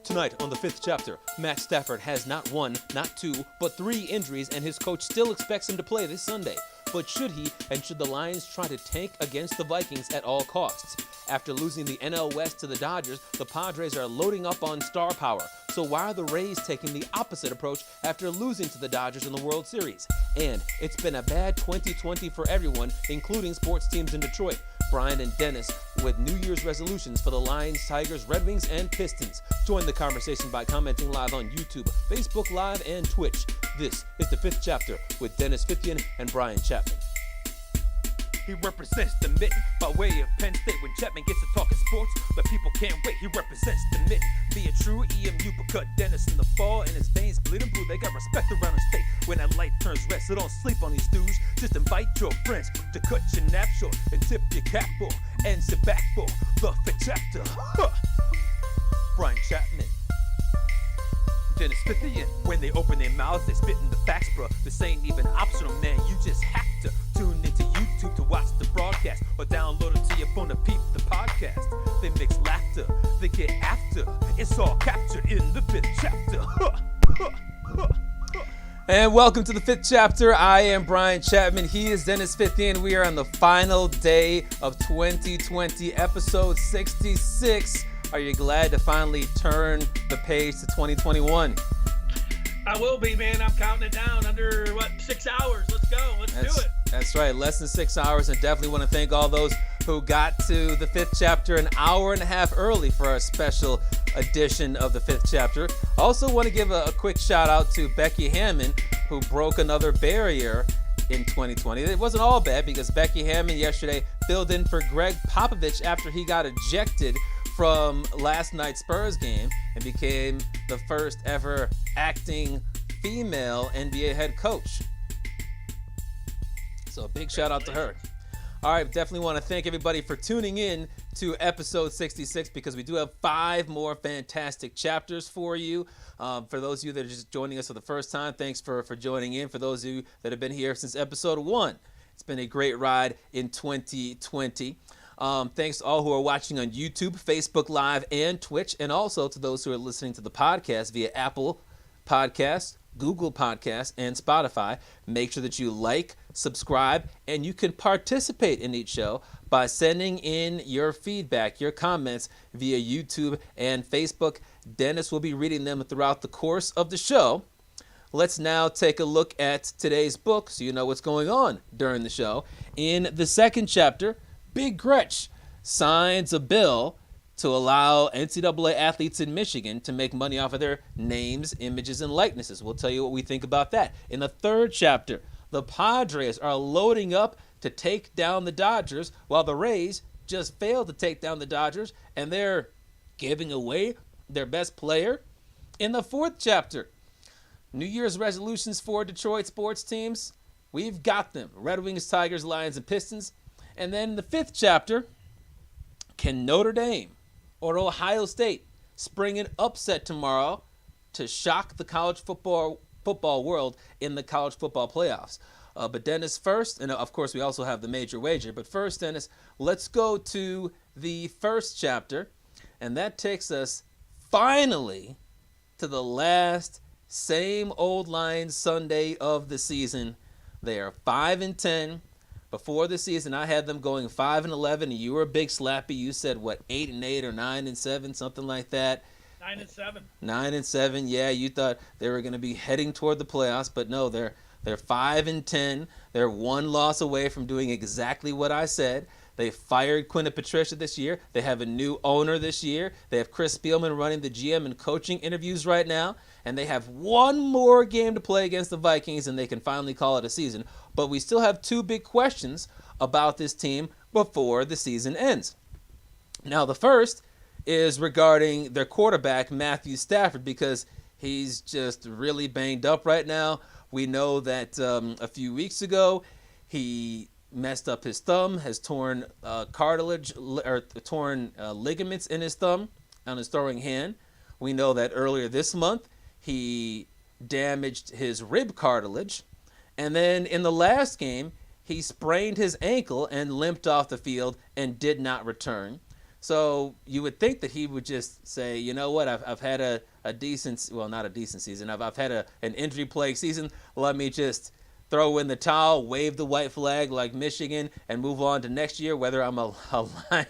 Tonight on the fifth chapter, Matt Stafford has not one, not two, but 3 injuries, and his coach still expects him to play this Sunday. But should he, and should the Lions try to tank against the Vikings at all costs? After losing the NL West to the Dodgers, the Padres are loading up on star power. So why are the Rays taking the opposite approach after losing to the Dodgers in the World Series? And it's been a bad 2020 for everyone, including sports teams in Detroit. Brian and Dennis with New Year's resolutions for the Lions, Tigers, Red Wings, and Pistons. Join the conversation by commenting live on YouTube, Facebook Live, and Twitch. This is the fifth chapter with Dennis Fithian and Brian Chapman. He represents the mitten by way of Penn State. When Chapman gets to talking sports, the people can't wait. He represents the mitten. Be a true EMU, but cut Dennis in the fall and his veins bleeding blue. They got respect around the state. When that light turns red, so don't sleep on these stews. Just invite your friends to cut your nap short and tip your cap for and sit back for the fifth chapter. Brian Chapman. Dennis Fithian. When they open their mouths, they spit in the facts, bro. This ain't even optional, man. You just have to tune into YouTube to watch the broadcast or download it to your phone to peep the podcast. They mix laughter, they get after. It's all captured in the fifth chapter. And welcome to the fifth chapter. I am Brian Chapman. He is Dennis Fithian. We are on the final day of 2020, episode 66. Are you glad to finally turn the page to 2021? I will be, man. I'm counting it down under, 6 hours. Let's go. Let's do it. That's right. Less than 6 hours. And definitely want to thank all those who got to the fifth chapter an hour and a half early for our special edition of the fifth chapter. Also want to give a quick shout out to Becky Hammond, who broke another barrier in 2020. It wasn't all bad because Becky Hammond yesterday filled in for Greg Popovich after he got ejected from last night's Spurs game and became the first ever acting female NBA head coach. So a big shout out to her. All right, definitely want to thank everybody for tuning in to episode 66 because we do have 5 more fantastic chapters for you. For those of you that are just joining us for the first time, thanks for joining in. For those of you that have been here since episode 1, it's been a great ride in 2020. Thanks to all who are watching on YouTube, Facebook Live, and Twitch, and also to those who are listening to the podcast via Apple Podcasts, Google Podcasts, and Spotify. Make sure that you like, subscribe, and you can participate in each show by sending in your feedback, your comments via YouTube and Facebook. Dennis will be reading them throughout the course of the show. Let's now take a look at today's book so you know what's going on during the show. In the second chapter, Big Gretch signs a bill to allow NCAA athletes in Michigan to make money off of their names, images, and likenesses. We'll tell you what we think about that. In the third chapter, the Padres are loading up to take down the Dodgers while the Rays just failed to take down the Dodgers, and they're giving away their best player. In the fourth chapter, New Year's resolutions for Detroit sports teams. We've got them. Red Wings, Tigers, Lions, and Pistons. And then in the fifth chapter, can Notre Dame or Ohio State spring an upset tomorrow to shock the college football world in the college football playoffs? But Dennis first, and of course we also have the major wager. But first, Dennis, let's go to the first chapter. And that takes us finally to the last same old Lions Sunday of the season. They are 5-10. Before the season, I had them going 5-11, and you were a big slappy. You said, 8-8 or 9-7, something like that. 9-7. 9-7, yeah. You thought they were going to be heading toward the playoffs, but no, they're 5-10. They're one loss away from doing exactly what I said. They fired Quinn and Patricia this year. They have a new owner this year. They have Chris Spielman running the GM and coaching interviews right now. And they have one more game to play against the Vikings, and they can finally call it a season. But we still have 2 big questions about this team before the season ends. Now, the first is regarding their quarterback, Matthew Stafford, because he's just really banged up right now. We know that a few weeks ago, he messed up his thumb, has torn ligaments in his thumb on his throwing hand. We know that earlier this month, he damaged his rib cartilage. And then in the last game, he sprained his ankle and limped off the field and did not return. So you would think that he would just say, you know what, I've had a decent, well, not a decent season. I've had an injury-plagued season. Let me just throw in the towel, wave the white flag like Michigan, and move on to next year, whether I'm a Lion.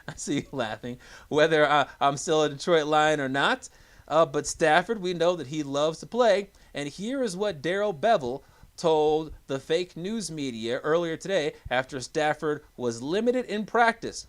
I see you laughing. Whether I'm still a Detroit Lion or not. But Stafford, we know that he loves to play. And here is what Darrell Bevell told the fake news media earlier today after Stafford was limited in practice.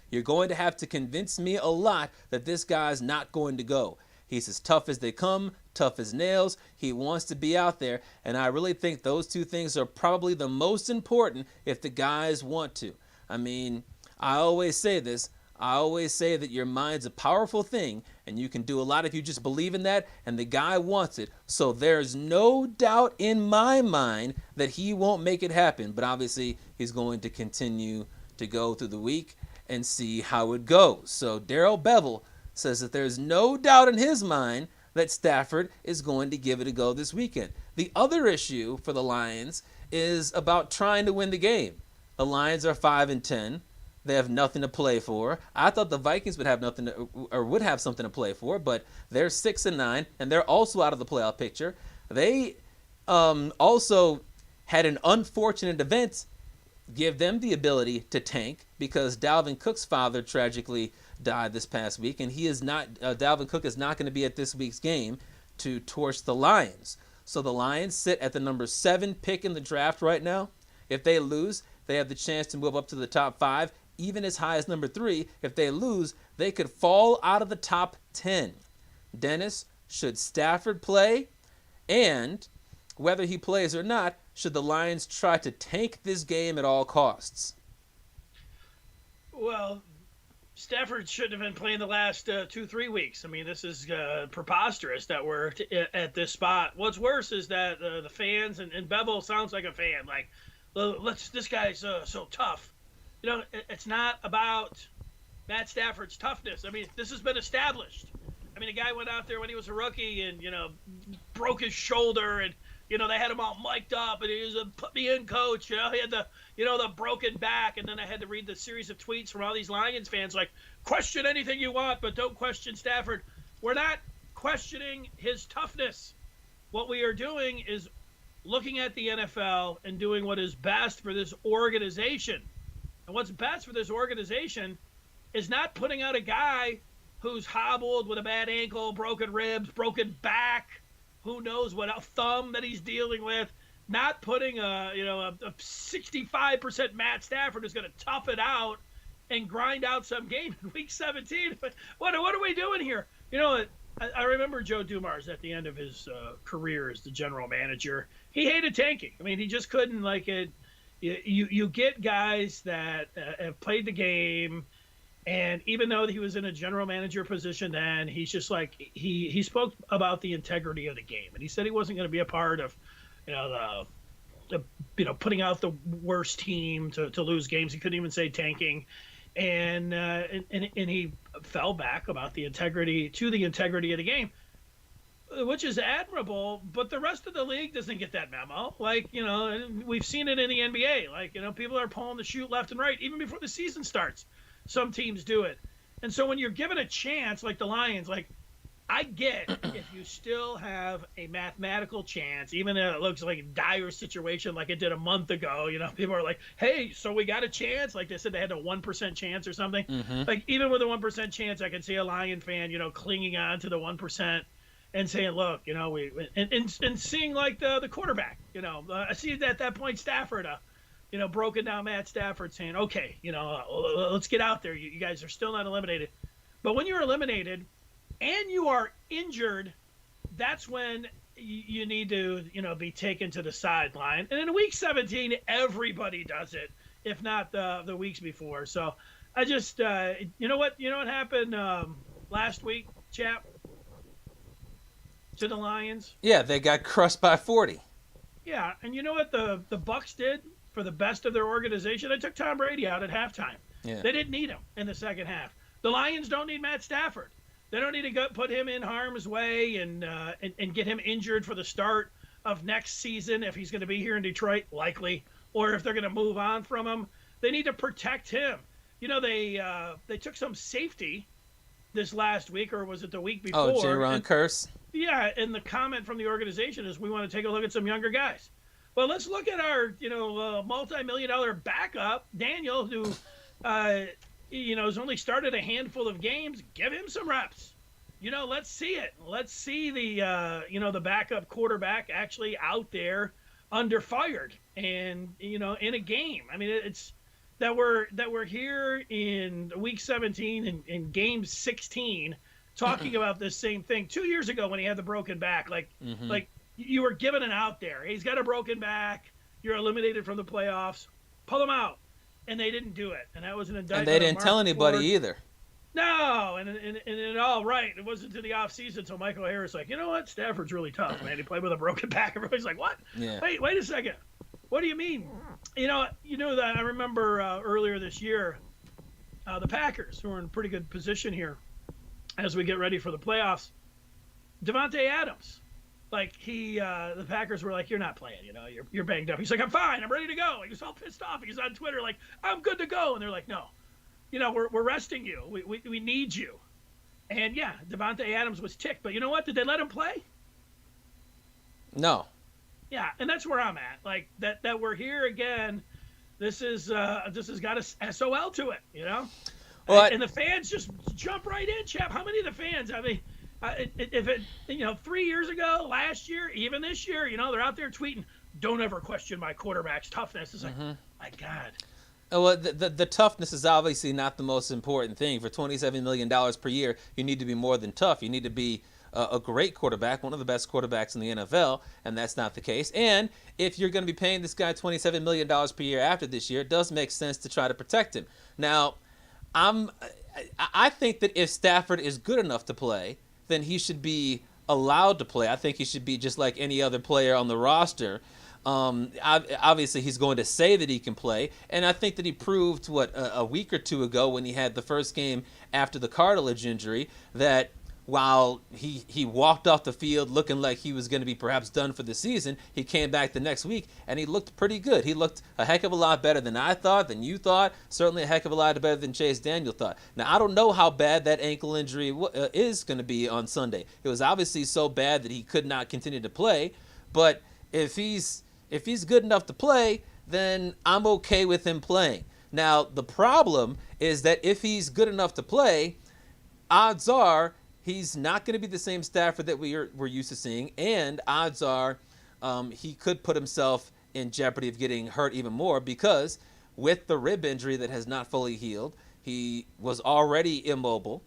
You're going to have to convince me a lot that this guy's not going to go. He's as tough as they come, tough as nails. He wants to be out there. And I really think those two things are probably the most important if the guys want to. I mean, I always say this. I always say that your mind's a powerful thing, and you can do a lot if you just believe in that, and the guy wants it. So there's no doubt in my mind that he won't make it happen. But obviously, he's going to continue to go through the week and see how it goes. So Darrell Bevell says that there's no doubt in his mind that Stafford is going to give it a go this weekend. The other issue for the Lions is about trying to win the game. The Lions are 5-10. They have nothing to play for. I thought the Vikings would have nothing to, or would have something to play for, but they're 6-9, and they're also out of the playoff picture. They also had an unfortunate event give them the ability to tank because Dalvin Cook's father tragically died this past week, and he is not. Dalvin Cook is not going to be at this week's game to torch the Lions. So the Lions sit at the number 7 pick in the draft right now. If they lose, they have the chance to move up to the top 5, even as high as number 3. If they lose, they could fall out of the top 10. Dennis, should Stafford play? And whether he plays or not, should the Lions try to tank this game at all costs? Well, Stafford shouldn't have been playing the last 2-3 weeks. I mean, this is preposterous that we're at this spot. What's worse is that the fans, and Bevell sounds like a fan, like, this guy's so tough. You know, it's not about Matt Stafford's toughness. I mean, this has been established. I mean, the guy went out there when he was a rookie and, broke his shoulder and, they had him all mic'd up and he was a put me in coach. He had the broken back. And then I had to read the series of tweets from all these Lions fans like, question anything you want, but don't question Stafford. We're not questioning his toughness. What we are doing is looking at the NFL and doing what is best for this organization. And what's best for this organization is not putting out a guy who's hobbled with a bad ankle, broken ribs, broken back, who knows what, a thumb that he's dealing with, not putting a 65% Matt Stafford who's going to tough it out and grind out some game in week 17. What are we doing here? I remember Joe Dumars at the end of his career as the general manager. He hated tanking. I mean, he just couldn't like it. You get guys that have played the game, and even though he was in a general manager position then, he's just like he spoke about the integrity of the game, and he said he wasn't going to be a part of putting out the worst team to lose games. He couldn't even say tanking, and he fell back about the integrity of the game, which is admirable, but the rest of the league doesn't get that memo. Like, we've seen it in the NBA. Like, people are pulling the chute left and right, even before the season starts. Some teams do it. And so when you're given a chance, like the Lions, like, I get if you still have a mathematical chance, even though it looks like a dire situation like it did a month ago, people are like, hey, so we got a chance? Like they said they had a 1% chance or something. Mm-hmm. Like, even with a 1% chance, I could see a Lion fan, clinging on to the 1%. And saying, look, and seeing like the quarterback, I see at that point Stafford, broken down Matt Stafford saying, okay, let's get out there. You guys are still not eliminated. But when you're eliminated and you are injured, that's when you need to, be taken to the sideline. And in week 17, everybody does it, if not the weeks before. So I just, you know what happened last week, chap? To the Lions. Yeah, they got crushed by 40. Yeah, and you know what the Bucs did for the best of their organization? They took Tom Brady out at halftime. Yeah. They didn't need him in the second half. The Lions don't need Matt Stafford. They don't need to put him in harm's way and get him injured for the start of next season if he's going to be here in Detroit, likely, or if they're going to move on from him. They need to protect him. they took some safety this last week, or was it the week before? Oh, J-Ron Curse. Yeah, and the comment from the organization is we want to take a look at some younger guys. Well, let's look at our, multi-million-dollar backup, Daniel, who, has only started a handful of games. Give him some reps. Let's see it. Let's see the backup quarterback actually out there under fired and, in a game. I mean, it's that we're here in week 17 and in game 16 talking about this same thing 2 years ago when he had the broken back. Like you were given an out there. He's got a broken back. You're eliminated from the playoffs. Pull him out. And they didn't do it. And that was an indictment. And they didn't tell anybody either. No, and it all right. It wasn't to the offseason until Michael Harris like, you know what? Stafford's really tough, man. He played with a broken back. Everybody's like, what? Yeah. Wait a second. What do you mean? That I remember earlier this year, the Packers, who are in pretty good position here as we get ready for the playoffs. Devontae Adams, the Packers were like, you're not playing, you're banged up. He's like, I'm fine, I'm ready to go. He was all pissed off. He's on Twitter like, I'm good to go. And they're like, no, we're resting you. We need you. And yeah, Devontae Adams was ticked, but you know what? Did they let him play? No. Yeah, and that's where I'm at. Like that we're here again. This has got a SOL to it, Well, and the fans just jump right in, Chap. How many of the fans? I mean, if it 3 years ago, last year, even this year, they're out there tweeting, "Don't ever question my quarterback's toughness." It's like, my God. Well, the toughness is obviously not the most important thing. For $27 million per year, you need to be more than tough. You need to be a great quarterback, one of the best quarterbacks in the NFL, and that's not the case. And if you're going to be paying this guy $27 million per year after this year, it does make sense to try to protect him. Now, I think that if Stafford is good enough to play, then he should be allowed to play. I think he should be just like any other player on the roster. Obviously, he's going to say that he can play, and I think that he proved, a week or two ago when he had the first game after the cartilage injury, that while he walked off the field looking like he was going to be perhaps done for the season, he came back the next week and he looked pretty good. He looked a heck of a lot better than I thought, than you thought, certainly a heck of a lot better than Chase Daniel thought. Now, I don't know how bad that ankle injury is going to be on Sunday. It was obviously so bad that he could not continue to play, but if he's good enough to play, then I'm okay with him playing. Now, the problem is that if he's good enough to play, odds are he's not going to be the same Stafford that we're used to seeing, and odds are he could put himself in jeopardy of getting hurt even more, because with the rib injury that has not fully healed, he was already immobile.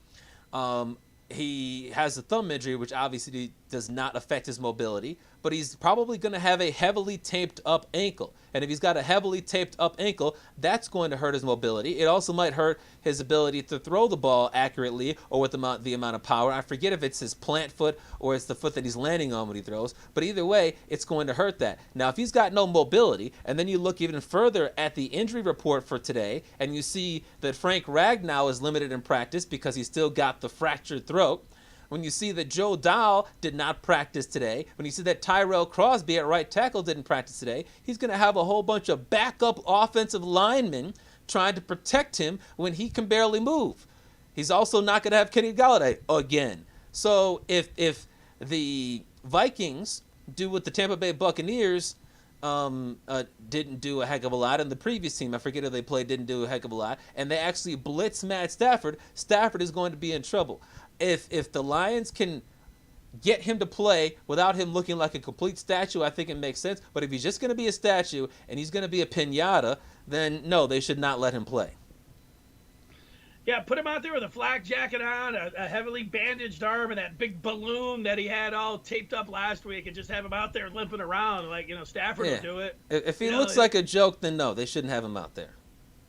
He has a thumb injury, which obviously does not affect his mobility, but he's probably going to have a heavily taped up ankle. And if he's got a heavily taped up ankle, that's going to hurt his mobility. It also might hurt his ability to throw the ball accurately or with the amount of power. I forget if it's his plant foot or it's the foot that he's landing on when he throws, but either way, it's going to hurt that. Now, if he's got no mobility, and then you look even further at the injury report for today, and you see that Frank Ragnow is limited in practice because he's still got the fractured throat, when you see that Joe Dow did not practice today, when you see that Tyrell Crosby at right tackle didn't practice today, he's going to have a whole bunch of backup offensive linemen trying to protect him when he can barely move. He's also not going to have Kenny Golladay again. So if the Vikings do what the Tampa Bay Buccaneers didn't do a heck of a lot, and the previous team, I forget who they played, didn't do a heck of a lot, and they actually blitz Matt Stafford, Stafford is going to be in trouble. If the Lions can get him to play without him looking like a complete statue, I think it makes sense. But if he's just going to be a statue and he's going to be a piñata, then no, they should not let him play. Yeah, put him out there with a flak jacket on, a heavily bandaged arm, and that big balloon that he had all taped up last week, and just have him out there limping around like, Stafford will do it. If he looks like a joke, then no, they shouldn't have him out there.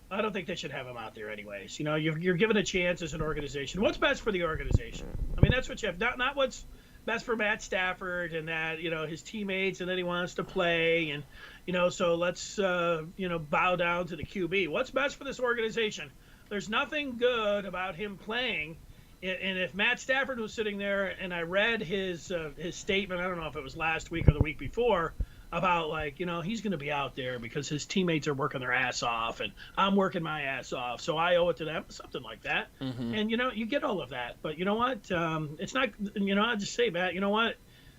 I don't think they should have him out there anyways. You're given a chance as an organization. What's best for the organization? I mean, that's what you have. Not what's best for Matt Stafford and that, his teammates and that he wants to play. And, so let's, bow down to the QB. What's best for this organization? There's nothing good about him playing. And if Matt Stafford was sitting there and I read his statement, I don't know if it was last week or the week before, about like, he's going to be out there because his teammates are working their ass off and I'm working my ass off, so I owe it to them, something like that. Mm-hmm. And you get all of that, but you know what? It's not. I just say, Matt. You know what?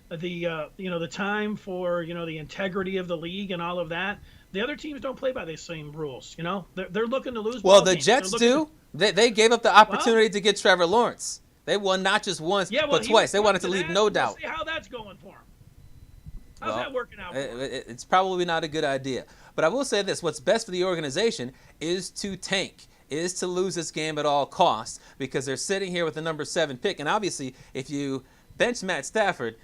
The time for the integrity of the league and all of that. The other teams don't play by the same rules. They're looking to lose. Well, ball the games. Jets do. They gave up the opportunity to get Trevor Lawrence. They won not just once, but twice. They wanted to leave no doubt. We'll see how that's going for him. How's that working out for him? It's probably not a good idea. But I will say this. What's best for the organization is to tank, is to lose this game at all costs, because they're sitting here with the number 7 pick. And obviously, if you bench Matt Stafford,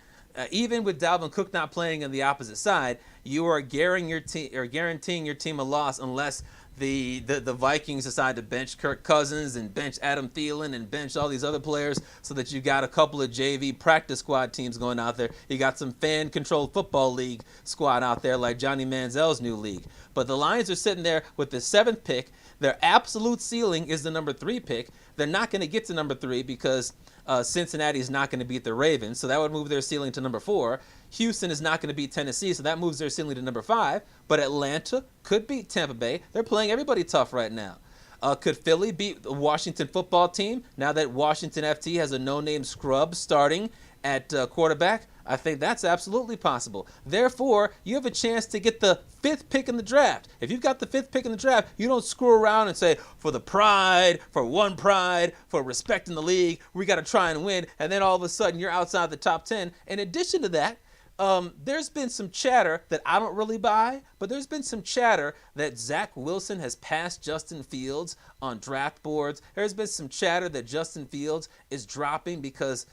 even with Dalvin Cook not playing on the opposite side, you are guaranteeing your team a loss unless the Vikings decide to bench Kirk Cousins and bench Adam Thielen and bench all these other players, so that you got a couple of JV practice squad teams going out there. You got some fan-controlled football league squad out there like Johnny Manziel's new league. But the Lions are sitting there with the 7th pick. Their absolute ceiling is the number 3 pick. They're not going to get to number 3 because Cincinnati is not going to beat the Ravens, so that would move their ceiling to number 4. Houston is not going to beat Tennessee, so that moves their ceiling to number 5. But Atlanta could beat Tampa Bay. They're playing everybody tough right now. Could Philly beat the Washington football team now that Washington FT has a no-name scrub starting at quarterback? I think that's absolutely possible. Therefore, you have a chance to get the 5th pick in the draft. If you've got the 5th pick in the draft, you don't screw around and say, for the pride, for respecting the league, we got to try and win, and then all of a sudden you're outside the top 10. In addition to that, there's been some chatter that I don't really buy, but there's been some chatter that Zach Wilson has passed Justin Fields on draft boards. There's been some chatter that Justin Fields is dropping because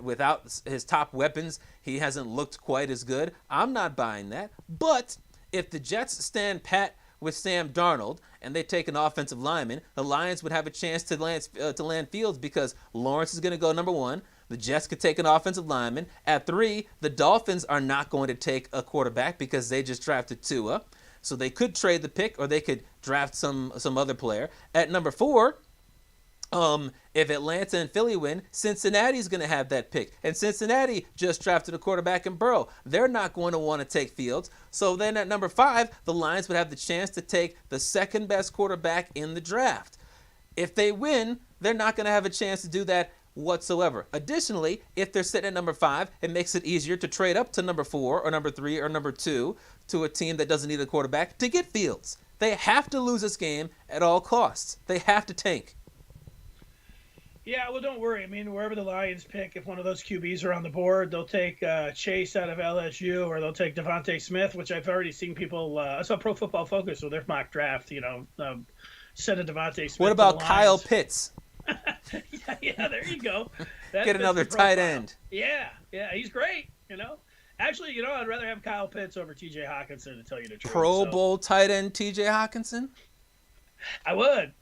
without his top weapons, he hasn't looked quite as good. I'm not buying that. But if the Jets stand pat with Sam Darnold and they take an offensive lineman, the Lions would have a chance to land Fields, because Lawrence is going to go number 1. The Jets could take an offensive lineman. At 3, the Dolphins are not going to take a quarterback because they just drafted Tua. So they could trade the pick, or they could draft some other player. At number 4, if Atlanta and Philly win, Cincinnati's going to have that pick. And Cincinnati just drafted a quarterback in Burrow. They're not going to want to take Fields. So then at number 5, the Lions would have the chance to take the 2nd best quarterback in the draft. If they win, they're not going to have a chance to do that whatsoever. Additionally, if they're sitting at number 5, it makes it easier to trade up to number 4 or number 3 or number 2 to a team that doesn't need a quarterback to get Fields. They have to lose this game at all costs. They have to tank. Yeah, well, don't worry. I mean, wherever the Lions pick, if one of those QBs are on the board, they'll take Chase out of LSU, or they'll take Devontae Smith, which I've already seen people. I saw Pro Football Focus with their mock draft. Send a Devontae Smith. What about Kyle Pitts? yeah, there you go. Get another tight end. Yeah, he's great. Actually, I'd rather have Kyle Pitts over T.J. Hawkinson, to tell you the truth. Pro Bowl tight end T.J. Hawkinson? I would,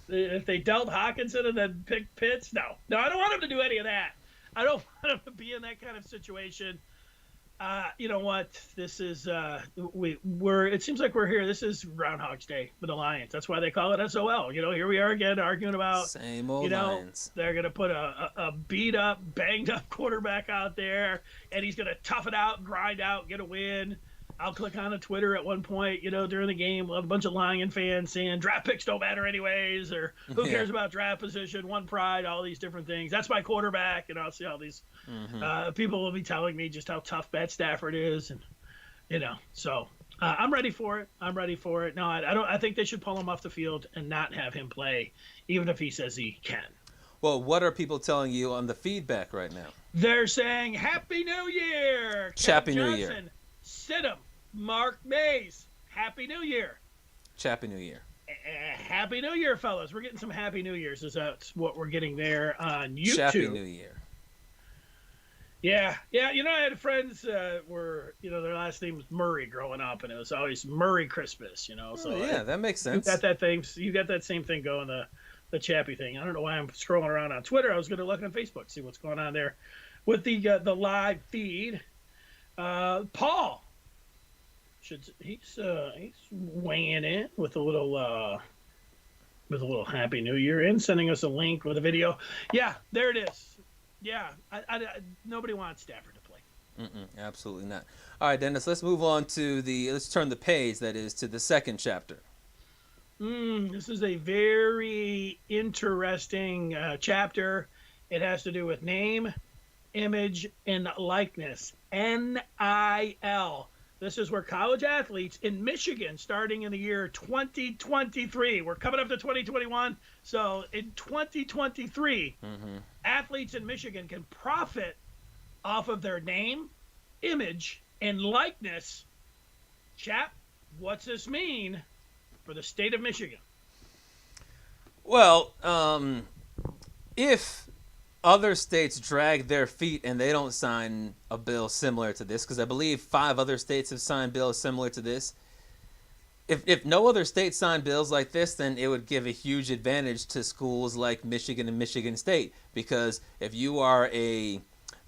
if they dealt Hawkinson and then picked Pitts. No, I don't want him to do any of that. I don't want him to be in that kind of situation. You know what? This is we're. It seems like we're here. This is Groundhog's Day for the Lions. That's why they call it SOL. Here we are again arguing about same old Lions. They're gonna put a beat up, banged up quarterback out there, and he's gonna tough it out, grind out, get a win. I'll click on a Twitter at one point, during the game, we'll have a bunch of Lion fans saying draft picks don't matter anyways, or who cares about draft position, one pride, all these different things. That's my quarterback, and I'll see all these people will be telling me just how tough Matt Stafford is, and so I'm ready for it. No, I think they should pull him off the field and not have him play, even if he says he can. Well, what are people telling you on the feedback right now? They're saying Happy New Year, Happy New Year. Sidham, Mark Mays, Happy New Year. Happy New Year. Happy New Year, fellas. We're getting some Happy New Years. That's what we're getting there on YouTube. Happy New Year. Yeah. I had friends were, their last name was Murray growing up, and it was always Murray Christmas, So yeah, that makes sense. You got that thing. You got that same thing going, the Chappie thing. I don't know why I'm scrolling around on Twitter. I was going to look on Facebook, see what's going on there with the live feed. Paul he's weighing in with a little Happy New Year in, sending us a link with a video. Yeah, there it is. Yeah, I nobody wants Stafford to play. Absolutely not. All right, Dennis, let's move on to let's turn the page, that is, to the second chapter. This is a very interesting chapter. It has to do with name, image, and likeness. NIL. This is where college athletes in Michigan, starting in the year 2023, we're coming up to 2021. So in 2023, athletes in Michigan can profit off of their name, image, and likeness. Chap, what's this mean for the state of Michigan? Well, if other states drag their feet and they don't sign a bill similar to this, because I believe 5 other states have signed bills similar to this. If no other state signed bills like this, then it would give a huge advantage to schools like Michigan and Michigan State. Because if you are a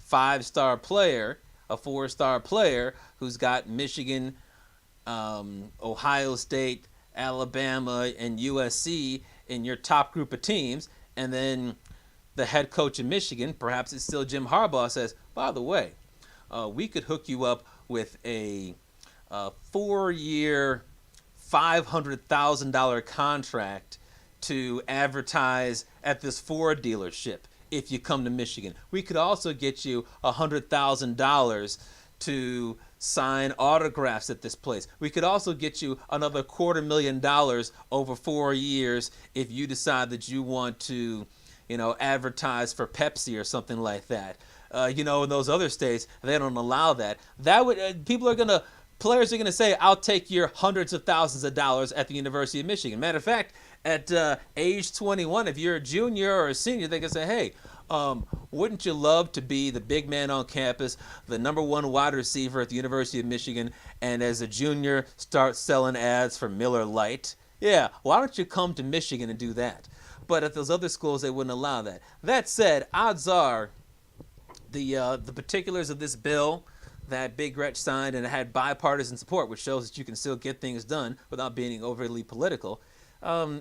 5-star player, a 4-star player who's got Michigan, Ohio State, Alabama, and USC in your top group of teams, and then the head coach in Michigan, perhaps it's still Jim Harbaugh, says, by the way, we could hook you up with a 4-year, $500,000 contract to advertise at this Ford dealership if you come to Michigan. We could also get you $100,000 to sign autographs at this place. We could also get you another $250,000 over 4 years if you decide that you want to, advertise for Pepsi or something like that. In those other states, they don't allow that. That would players are gonna say, "I'll take your hundreds of thousands of dollars at the University of Michigan." Matter of fact, at age 21, if you're a junior or a senior, they can say, "Hey, wouldn't you love to be the big man on campus, the #1 wide receiver at the University of Michigan, and as a junior start selling ads for Miller Lite? Yeah, why don't you come to Michigan and do that?" But at those other schools, they wouldn't allow that. That said, odds are the particulars of this bill that Big Gretch signed, and it had bipartisan support, which shows that you can still get things done without being overly political,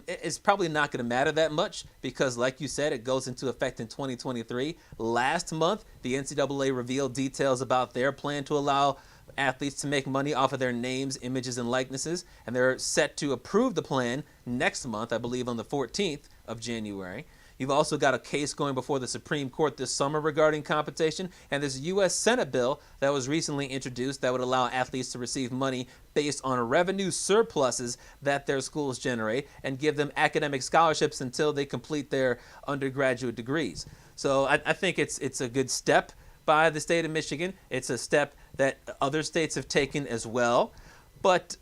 it's probably not going to matter that much because, like you said, it goes into effect in 2023. Last month, the NCAA revealed details about their plan to allow athletes to make money off of their names, images, and likenesses, and they're set to approve the plan next month, I believe on the 14th of January. You've also got a case going before the Supreme Court this summer regarding compensation, and there's a U.S. Senate bill that was recently introduced that would allow athletes to receive money based on revenue surpluses that their schools generate and give them academic scholarships until they complete their undergraduate degrees. So I think it's a good step by the state of Michigan. It's a step that other states have taken as well. But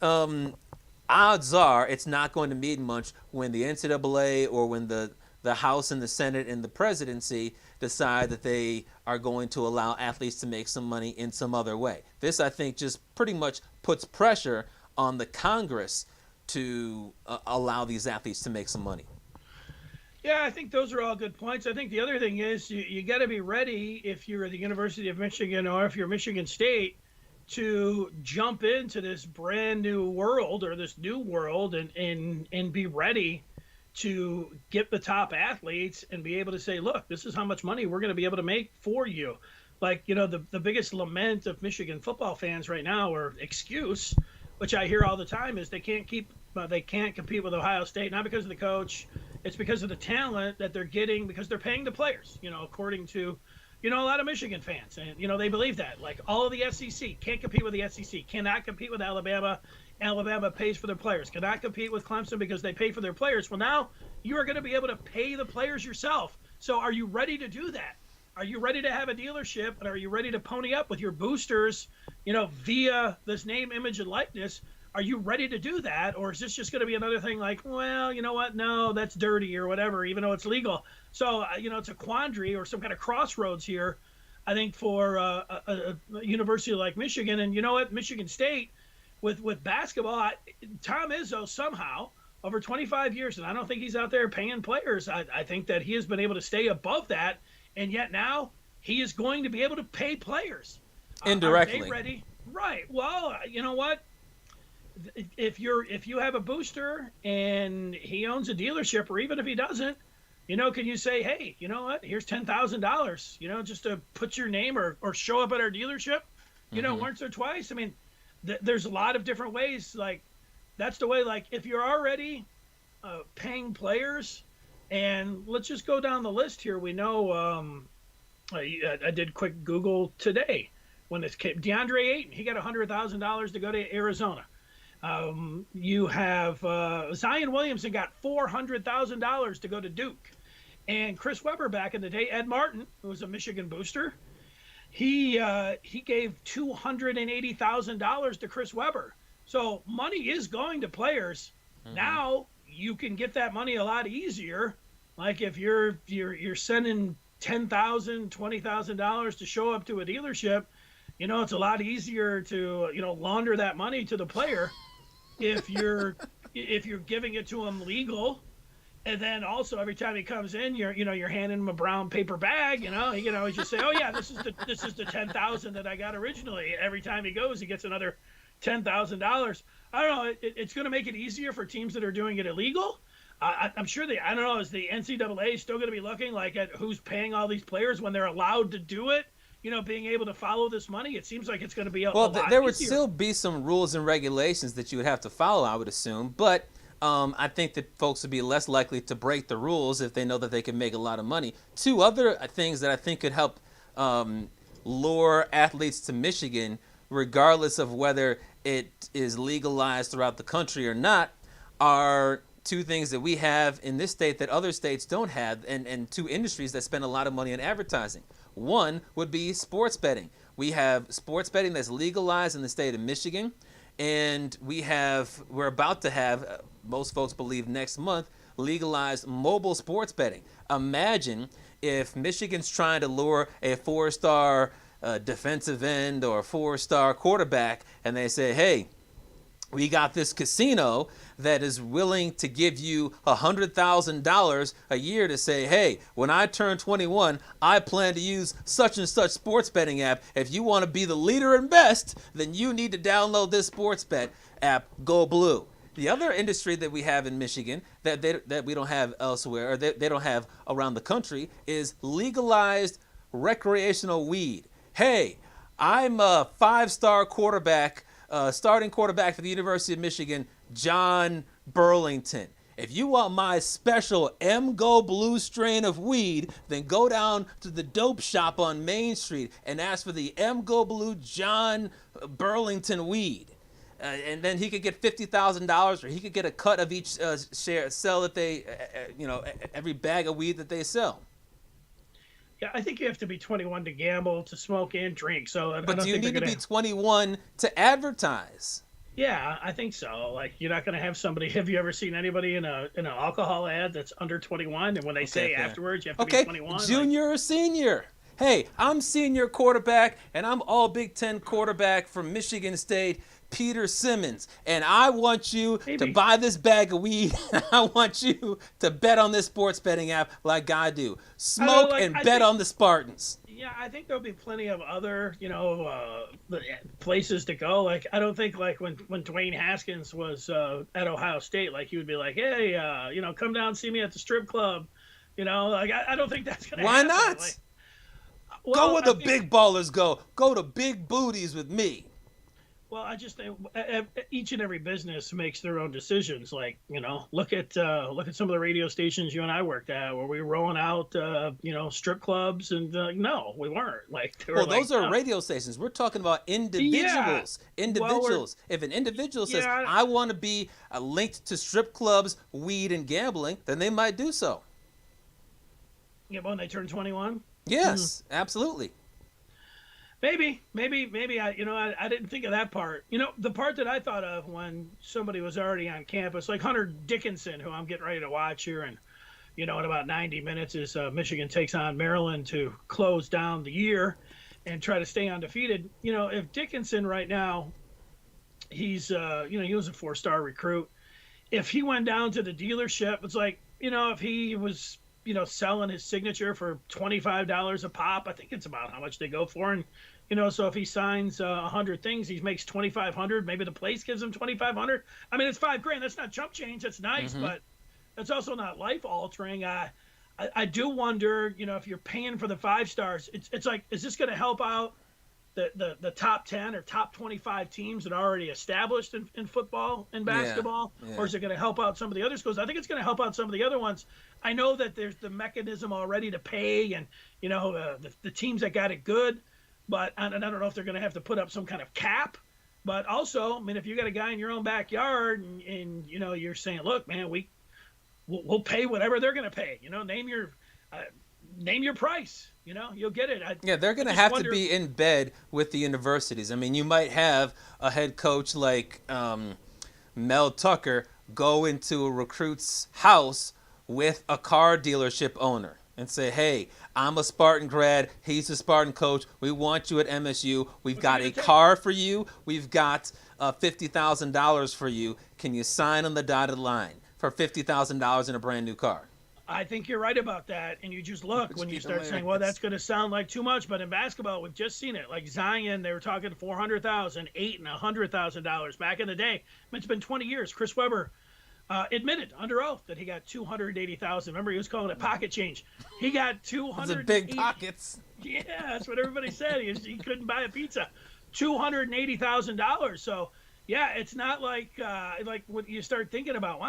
odds are it's not going to mean much when the NCAA or when the House and the Senate and the presidency decide that they are going to allow athletes to make some money in some other way. This, I think, just pretty much puts pressure on the Congress to allow these athletes to make some money. Yeah, I think those are all good points. I think the other thing is you got to be ready if you're at the University of Michigan or if you're Michigan State to jump into this brand new world or this new world and be ready to get the top athletes and be able to say, look, this is how much money we're going to be able to make for you. Like, the biggest lament of Michigan football fans right now, or excuse, which I hear all the time, is they can't compete with Ohio State, not because of the coach. It's because of the talent that they're getting because they're paying the players, according to, a lot of Michigan fans. And, they believe that. Like, all of the SEC can't compete with the SEC, cannot compete with Alabama. Alabama pays for their players, cannot compete with Clemson because they pay for their players. Well, now you are going to be able to pay the players yourself. So are you ready to do that? Are you ready to have a dealership, and are you ready to pony up with your boosters, via this name, image, and likeness? Are you ready to do that? Or is this just going to be another thing like, well, you know what? No, that's dirty or whatever, even though it's legal. So, it's a quandary or some kind of crossroads here, I think, for a university like Michigan. And you know what? Michigan State, with basketball, Tom Izzo somehow over 25 years, and I don't think he's out there paying players. I think that he has been able to stay above that, and yet now he is going to be able to pay players indirectly. Are they ready? Right. Well, you know what? If you have a booster and he owns a dealership, or even if he doesn't, can you say, hey, you know what? Here's $10,000, just to put your name or show up at our dealership. once or twice. I mean, there's a lot of different ways. Like, that's the way, like, if you're already paying players, and let's just go down the list here. We know, I did quick Google today when this came. DeAndre Ayton, he got $100,000 to go to Arizona. You have Zion Williamson got $400,000 to go to Duke. And Chris Webber back in the day, Ed Martin, who was a Michigan booster, he gave $280,000 to Chris Webber. So money is going to players. Now you can get that money a lot easier. Like if you're sending $10,000, $20,000 to show up to a dealership, it's a lot easier to launder that money to the player if you're giving it to him legal. And then also every time he comes in, you're handing him a brown paper bag. He can always just say, "Oh yeah, this is the $10,000 that I got originally." Every time he goes, he gets another $10,000. I don't know. It's going to make it easier for teams that are doing it illegal. I'm sure I don't know. Is the NCAA still going to be looking like at who's paying all these players when they're allowed to do it? Being able to follow this money, it seems like it's going to be a lot there would easier. still be some rules and regulations that you would have to follow, I would assume, but. I think that folks would be less likely to break the rules if they know that they can make a lot of money. Two other things that I think could help lure athletes to Michigan, regardless of whether it is legalized throughout the country or not, are two things that we have in this state that other states don't have, and two industries that spend a lot of money on advertising. One would be sports betting. We have sports betting that's legalized in the state of Michigan, and we're about to have, most folks believe next month, legalized mobile sports betting. Imagine if Michigan's trying to lure a 4-star defensive end or a 4-star quarterback, and they say, "Hey, we got this casino that is willing to give you $100,000 a year to say, hey, when I turn 21, I plan to use such and such sports betting app. If you want to be the leader and best, then you need to download this sports bet app, Go Blue." The other industry that we have in Michigan that we don't have elsewhere, or they don't have around the country, is legalized recreational weed. Hey, I'm a 5-star quarterback, starting quarterback for the University of Michigan, John Burlington. If you want my special Go Blue strain of weed, then go down to the dope shop on Main Street and ask for the Go Blue John Burlington weed. And then he could get $50,000, or he could get a cut of each sell that they, every bag of weed that they sell. Yeah, I think you have to be 21 to gamble, to smoke and drink. But do you need to be 21 to advertise? Yeah, I think so. Like, you're not going to have somebody. Have you ever seen anybody in an alcohol ad that's under 21? And when they say afterwards, you have to be 21. Junior or senior? Hey, I'm senior quarterback, and I'm all Big Ten quarterback from Michigan State, Peter Simmons. And I want you to buy this bag of weed. I want you to bet on this sports betting app like I do. Smoke and bet on the Spartans. Yeah, I think there'll be plenty of other, places to go. Like, I don't think, like, when Dwayne Haskins was at Ohio State, like, he would be like, hey, come down and see me at the strip club. Like, I don't think that's going to happen. Why not? Like, go where the big ballers go. Go to big booties with me. Well, I just think each and every business makes their own decisions. Like, look at some of the radio stations you and I worked at, where we were rolling out, strip clubs, and no, we weren't. Like, those are radio stations. We're talking about individuals. Yeah. Individuals. If an individual says, I want to be linked to strip clubs, weed, and gambling, then they might do so. Yeah, when they turn 21. Yes, absolutely. Maybe. I didn't think of that part. The part that I thought of when somebody was already on campus, like Hunter Dickinson, who I'm getting ready to watch here, and in about 90 minutes is Michigan takes on Maryland to close down the year and try to stay undefeated. If Dickinson right now, he's he was a 4-star recruit. If he went down to the dealership, it's like, if he was selling his signature for $25 a pop. I think it's about how much they go for. And, so if he signs 100 things, he makes $2,500. Maybe the place gives him $2,500. I mean, it's $5,000. That's not chump change. That's nice, but that's also not life altering. I do wonder, if you're paying for the 5 stars, it's like, is this going to help out the top 10 or top 25 teams that are already established in football and basketball, or is it going to help out some of the other schools? I think it's going to help out some of the other ones. I know that there's the mechanism already to pay, and the teams that got it good, but I don't know if they're going to have to put up some kind of cap. But also, I mean, if you got a guy in your own backyard and you're saying, look, man, we'll pay whatever they're going to pay. Name your price. You'll get it. They're going to have to be in bed with the universities. I mean, you might have a head coach like Mel Tucker go into a recruit's house with a car dealership owner and say, hey, I'm a Spartan grad. He's a Spartan coach. We want you at MSU. We've got a car for you. We've got $50,000 for you. Can you sign on the dotted line for $50,000 in a brand new car? I think you're right about that. And you just look when you start saying, well, that's going to sound like too much. But in basketball, we've just seen it. Like Zion, they were talking $400,000, $800,000 and $100,000 back in the day. It's been 20 years. Chris Webber admitted under oath that he got $280,000. Remember, he was calling it pocket change. He got $280,000. Those are big pockets. Yeah, that's what everybody said. He couldn't buy a pizza. $280,000. So, yeah, it's not like when you start thinking about,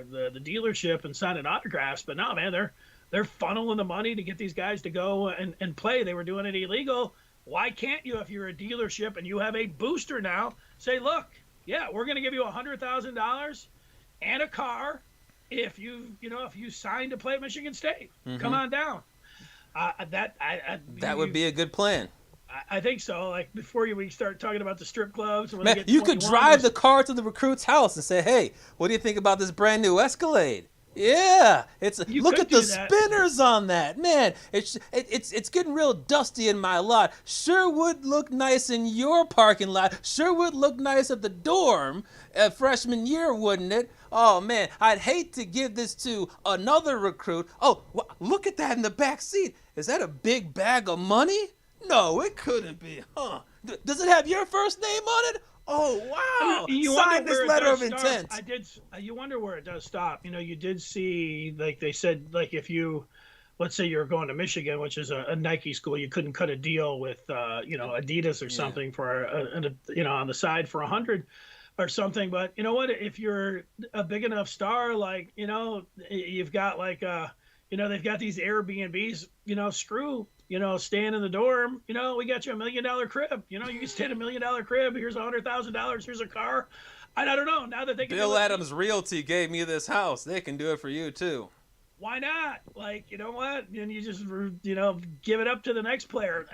the dealership and signing autographs. But no, man, they're funneling the money to get these guys to go and play. They were doing it illegal. Why can't you, if you're a dealership and you have a booster now, say, look, yeah, we're going to give you $100,000 and a car if you sign to play at Michigan State. Mm-hmm. Come on down. That would be a good plan. I think so. Like before we start talking about the strip clubs. Man, you could drive the car to the recruit's house and say, hey, what do you think about this brand new Escalade? Yeah, look at the spinners on that, man. It's getting real dusty in my lot. Sure would look nice in your parking lot. Sure would look nice at the dorm freshman year, wouldn't it? Oh man, I'd hate to give this to another recruit. Oh, look at that in the back seat. Is that a big bag of money? No, it couldn't be, huh? Does it have your first name on it? Oh, wow. Sign this letter of intent. You wonder where it does stop. You did see, like they said, like if you, let's say you're going to Michigan, which is a Nike school, you couldn't cut a deal with, Adidas or something for, on the side for $100 or something. But you know what? If you're a big enough star, like, you've got like, they've got these Airbnbs, screw, staying in the dorm, we got you $1 million crib, you can stay in $1 million crib. Here's $100,000. Here's a car. I don't know. Now that they can Bill Adams Realty gave me this house. They can do it for you too. Why not? Like, you know what? And you just, give it up to the next player.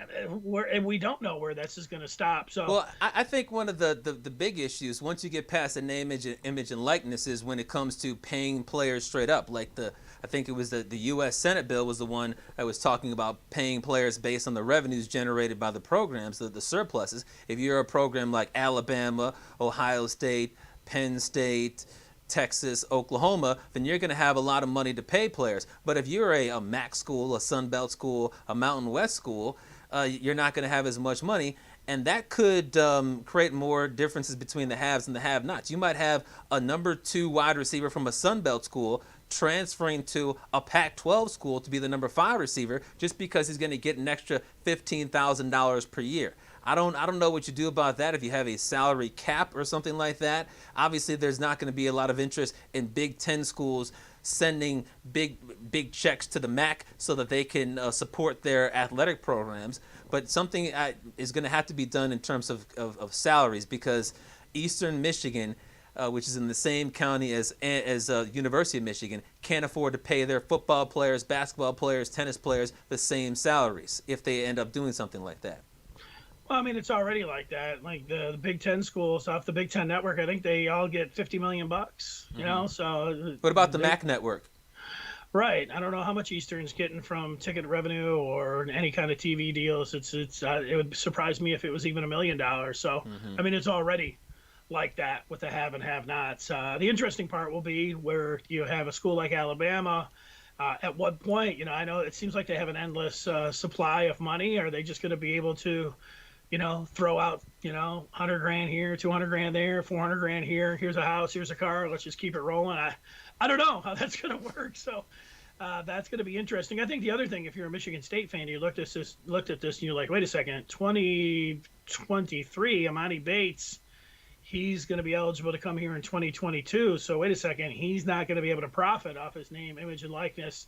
And we don't know where this is going to stop. So, well, I think one of the big issues once you get past the name, image, and likeness is when it comes to paying players straight up. Like I think it was the U.S. Senate bill was the one that was talking about paying players based on the revenues generated by the programs, the surpluses. If you're a program like Alabama, Ohio State, Penn State, Texas, Oklahoma, then you're going to have a lot of money to pay players. But if you're a MAC school, a Sun Belt school, a Mountain West school, you're not going to have as much money. And that could create more differences between the haves and the have-nots. You might have a number 2 wide receiver from a Sun Belt school transferring to a Pac-12 school to be the number 5 receiver just because he's going to get an extra $15,000 per year. I don't know what you do about that if you have a salary cap or something like that. Obviously, there's not going to be a lot of interest in Big Ten schools sending big checks to the MAC so that they can support their athletic programs. But something is going to have to be done in terms of salaries because Eastern Michigan, which is in the same county as University of Michigan, can't afford to pay their football players, basketball players, tennis players the same salaries if they end up doing something like that. Well, I mean, it's already like that. Like the Big Ten schools off the Big Ten network, I think they all get $50 million. So. What about the MAC network? Right. I don't know how much Eastern's getting from ticket revenue or any kind of TV deals. It would surprise me if it was even $1 million. So, I mean, it's already like that with the have and have-nots. The interesting part will be where you have a school like Alabama. At what point, I know it seems like they have an endless supply of money. Are they just going to be able to, throw out, $100,000 here, $200,000 there, $400,000 here. Here's a house, here's a car. Let's just keep it rolling. I don't know how that's going to work. So, That's going to be interesting. I think the other thing, if you're a Michigan State fan, you looked at this, and you're like, wait a second, 2023, Amani Bates, he's going to be eligible to come here in 2022. So wait a second, he's not going to be able to profit off his name, image, and likeness.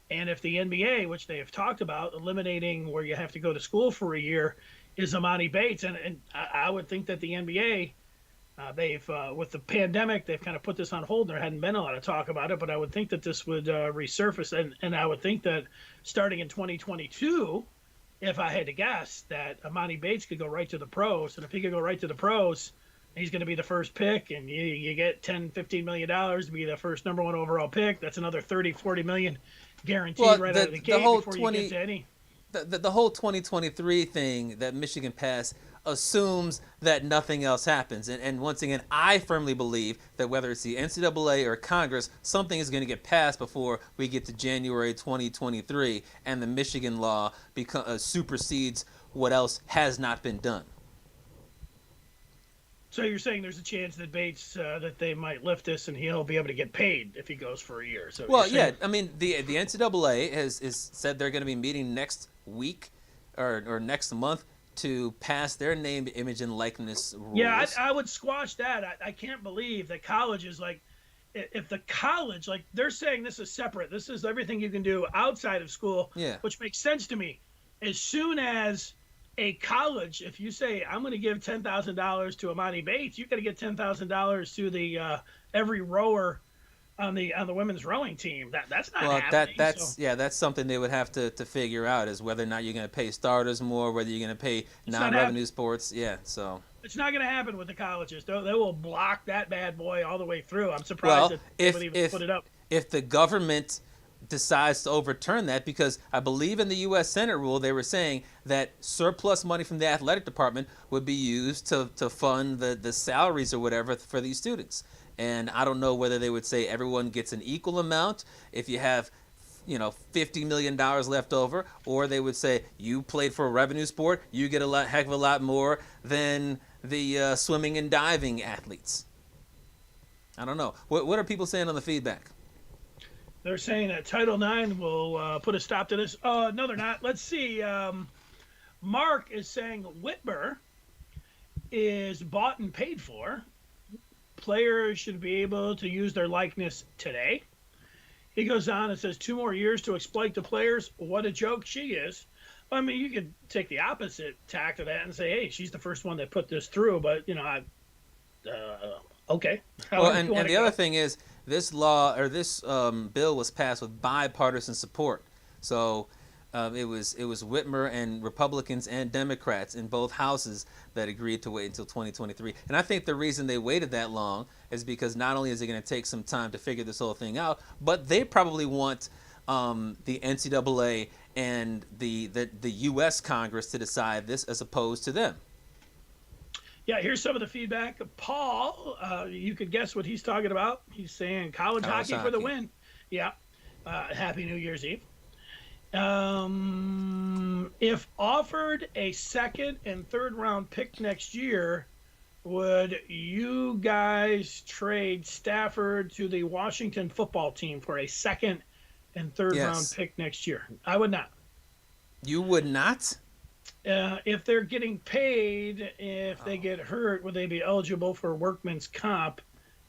And if the NBA, which they have talked about, eliminating where you have to go to school for a year, is Amani Bates, and I would think that the NBA, they've with the pandemic, they've kind of put this on hold. There hadn't been a lot of talk about it, but I would think that this would resurface, and I would think that starting in 2022, if I had to guess, that Amani Bates could go right to the pros, and if he could go right to the pros, he's going to be the first pick, and you get $10-15 million to be the first number one overall pick. That's another $30-40 million guaranteed out of the gate before you get to any. The whole 2023 thing that Michigan passed assumes that nothing else happens. And once again, I firmly believe that whether it's the NCAA or Congress, something is going to get passed before we get to January 2023, and the Michigan law supersedes what else has not been done. So you're saying there's a chance that Bates, that they might lift this and he'll be able to get paid if he goes for a year. So well, yeah, I mean, the NCAA has said they're going to be meeting next week or next month to pass their name, image, and likeness rules. Yeah, I would squash that. I can't believe that college is like, if the college, like they're saying this is separate. This is everything you can do outside of school, which makes sense to me. As soon as a college, if you say, I'm going to give $10,000 to Amani Bates, you got to get $10,000 to the every rower on the women's rowing team. That's not happening. That's something they would have to figure out, is whether or not you're going to pay starters more, whether you're going to pay non-revenue sports. Yeah, so it's not going to happen with the colleges. They will block that bad boy all the way through. I'm surprised that they would even put it up. If the government decides to overturn that, because I believe in the U.S. Senate rule, they were saying that surplus money from the athletic department would be used to fund the salaries or whatever for these students. And I don't know whether they would say everyone gets an equal amount if you have, $50 million left over, or they would say you played for a revenue sport, you get a heck of a lot more than the swimming and diving athletes. I don't know. What are people saying on the feedback? They're saying that Title IX will put a stop to this. No, they're not. Let's see. Mark is saying Whitmer is bought and paid for. Players should be able to use their likeness today. He goes on and says 2 more years to exploit the players. What a joke she is. I mean, you could take the opposite tack of that and say, hey, she's the first one that put this through. But, okay. Well, and the other thing is, this law or this bill was passed with bipartisan support. So it was Whitmer and Republicans and Democrats in both houses that agreed to wait until 2023. And I think the reason they waited that long is because not only is it going to take some time to figure this whole thing out, but they probably want the NCAA and the U.S. Congress to decide this as opposed to them. Yeah, here's some of the feedback. Paul, you could guess what he's talking about. He's saying college hockey for the win. Yeah. Happy New Year's Eve. If offered a second and third round pick next year, would you guys trade Stafford to the Washington football team for a second and third round pick next year? I would not. You would not? If they're getting paid, if they get hurt, would they be eligible for workman's comp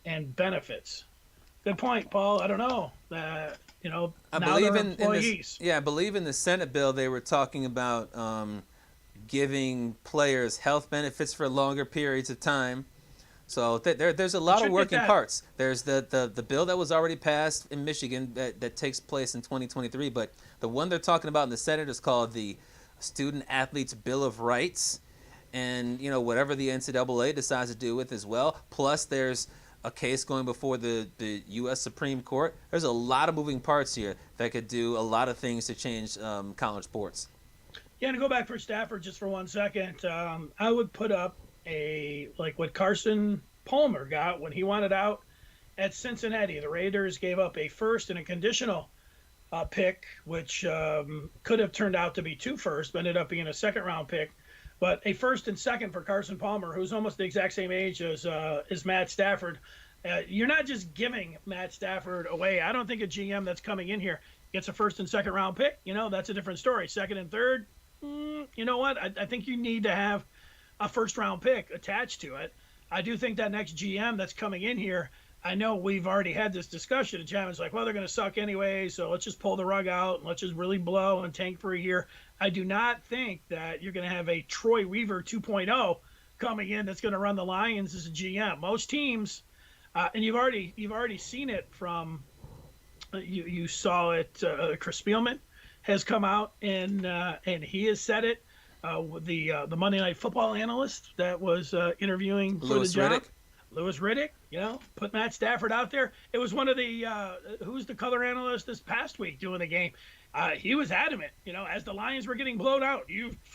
and benefits? Good point, Paul. I don't know. I believe in employees. I believe in the Senate bill they were talking about giving players health benefits for longer periods of time. So there's a lot of working parts. There's the bill that was already passed in Michigan that takes place in 2023, but the one they're talking about in the Senate is called the Student Athletes Bill of Rights, and whatever the NCAA decides to do with as well. Plus, there's a case going before the U.S. Supreme Court. There's a lot of moving parts here that could do a lot of things to change college sports. Yeah, to go back for Stafford just for 1 second, I would put up like what Carson Palmer got when he wanted out at Cincinnati. The Raiders gave up a first and a conditional pick, which could have turned out to be 2 firsts, but ended up being a second-round pick. But a first and second for Carson Palmer, who's almost the exact same age as Matt Stafford. You're not just giving Matt Stafford away. I don't think a GM that's coming in here gets a first and second round pick. That's a different story. Second and third, you know what? I think you need to have a first round pick attached to it. I do think that next GM that's coming in here, I know we've already had this discussion. And Chapman's like, well, they're going to suck anyway, so let's just pull the rug out and let's just really blow and tank for a year. I do not think that you're going to have a Troy Weaver 2.0 coming in that's going to run the Lions as a GM. Most teams, and you've already seen it from you saw it. Chris Spielman has come out and he has said it. The Monday Night Football analyst that was interviewing for the job, Louis Riddick, put Matt Stafford out there. It was one of the who's the color analyst this past week doing the game. He was adamant, as the Lions were getting blown out.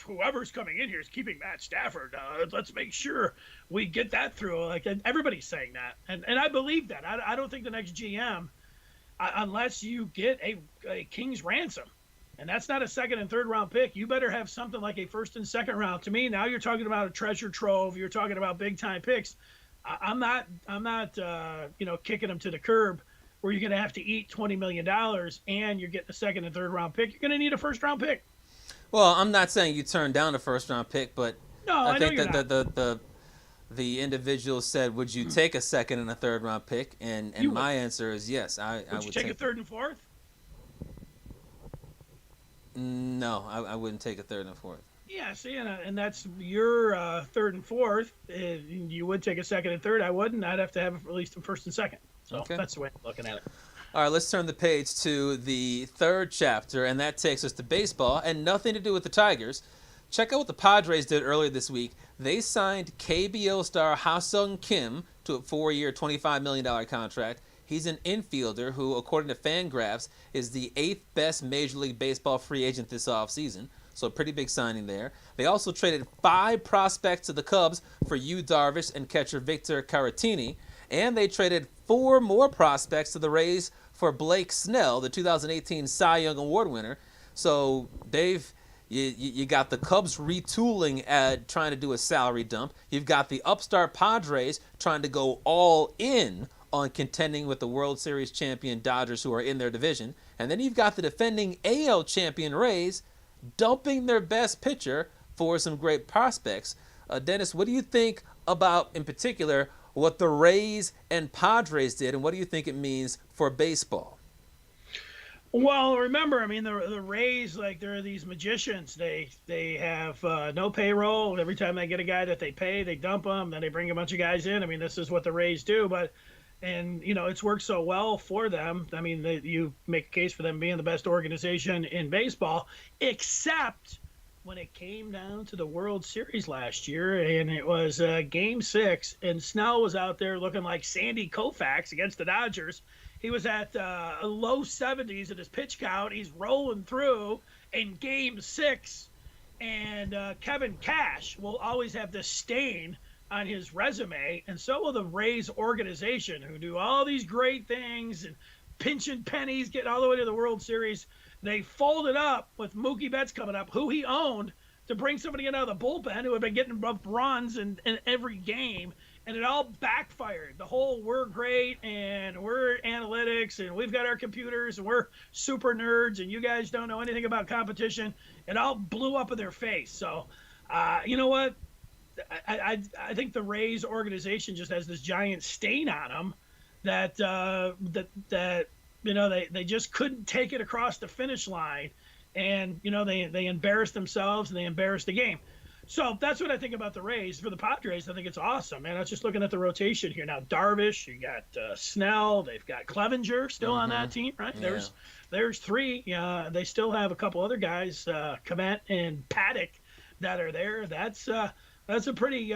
Whoever's coming in here is keeping Matt Stafford. Let's make sure we get that through. Like everybody's saying that, and I believe that. I don't think the next GM, unless you get a king's ransom. And that's not a second and third round pick. You better have something like a first and second round. To me, now you're talking about a treasure trove. You're talking about big time picks. I'm not kicking them to the curb where you're going to have to eat $20 million and you're getting a second and third round pick. You're going to need a first round pick. Well, I'm not saying you turn down the first round pick, but no, I think that the individual said, would you take a second and a third round pick? And my answer is yes. I would take a third and fourth? No, I wouldn't take a third and fourth. Yeah, see, and that's your third and fourth. You would take a second and third. I wouldn't. I'd have to have at least a first and second. So That's the way I'm looking at it. All right, let's turn the page to the third chapter, and that takes us to baseball, and nothing to do with the Tigers. Check out what the Padres did earlier this week. They signed KBO star Ha-Sung Kim to a 4-year, $25 million contract. He's an infielder who, according to Fangraphs, is the 8th best Major League Baseball free agent this offseason. So a pretty big signing there. They also traded 5 prospects to the Cubs for Yu Darvish and catcher Victor Caratini. And they traded 4 more prospects to the Rays for Blake Snell, the 2018 Cy Young Award winner. So, Dave, you got the Cubs retooling at trying to do a salary dump. You've got the upstart Padres trying to go all in on contending with the World Series champion Dodgers, who are in their division. And then you've got the defending AL champion Rays dumping their best pitcher for some great prospects. Dennis, what do you think about, in particular, what the Rays and Padres did, and what do you think it means for baseball? Well, remember, I mean, the Rays, like, they're these magicians. They have no payroll. Every time they get a guy that they pay, they dump them. Then they bring a bunch of guys in. I mean, this is what the Rays do. And it's worked so well for them. I mean, you make a case for them being the best organization in baseball, except when it came down to the World Series last year, and it was Game 6, and Snell was out there looking like Sandy Koufax against the Dodgers. He was at low 70s at his pitch count. He's rolling through in Game 6, and Kevin Cash will always have this stain on his resume, and so will the Rays organization, who do all these great things and pinching pennies, getting all the way to the World Series. They folded up with Mookie Betts coming up, who he owned, to bring somebody in out of the bullpen who had been getting up runs in every game, and it all backfired. The whole we're great and we're analytics and we've got our computers and we're super nerds and you guys don't know anything about competition. It all blew up in their face. So, you know what? I think the Rays organization just has this giant stain on them that they just couldn't take it across the finish line, and they embarrassed themselves and they embarrassed the game. So that's what I think about the Rays. For the Padres, I think it's awesome, man. I was just looking at the rotation here now. Darvish, you got Snell, they've got Clevenger still on that team, right? Yeah. There's 3. They still have a couple other guys, Komet and Paddock, that are there. That's a pretty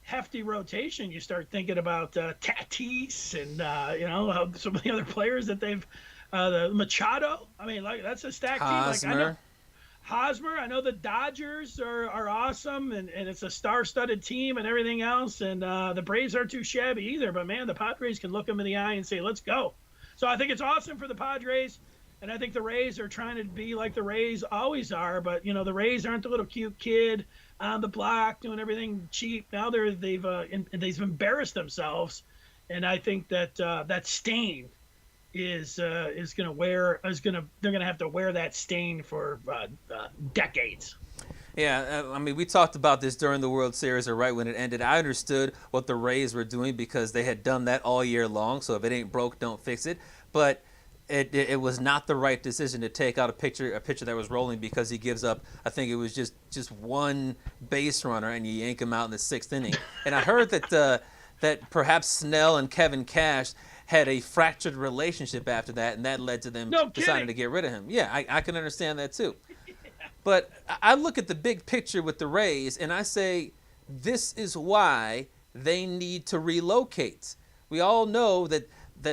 hefty rotation. You start thinking about Tatis and some of the other players that they've the Machado. I mean, like, that's a stacked team. Like, Hosmer. I know the Dodgers are awesome, and it's a star-studded team and everything else. And the Braves aren't too shabby either. But man, the Padres can look them in the eye and say, "Let's go." So I think it's awesome for the Padres. And I think the Rays are trying to be like the Rays always are. But, the Rays aren't the little cute kid on the block doing everything cheap. Now they've embarrassed themselves. and I think that that stain they're gonna have to wear that stain for decades. Yeah, I mean, we talked about this during the World Series, or right when it ended. I understood what the Rays were doing because they had done that all year long. So if it ain't broke, don't fix it. But it was not the right decision to take out a pitcher that was rolling, because he gives up, I think it was just one base runner, and you yank him out in the 6th inning. And I heard that perhaps Snell and Kevin Cash had a fractured relationship after that, and that led to them deciding to get rid of him. Yeah, I can understand that too. But I look at the big picture with the Rays, and I say this is why they need to relocate. We all know that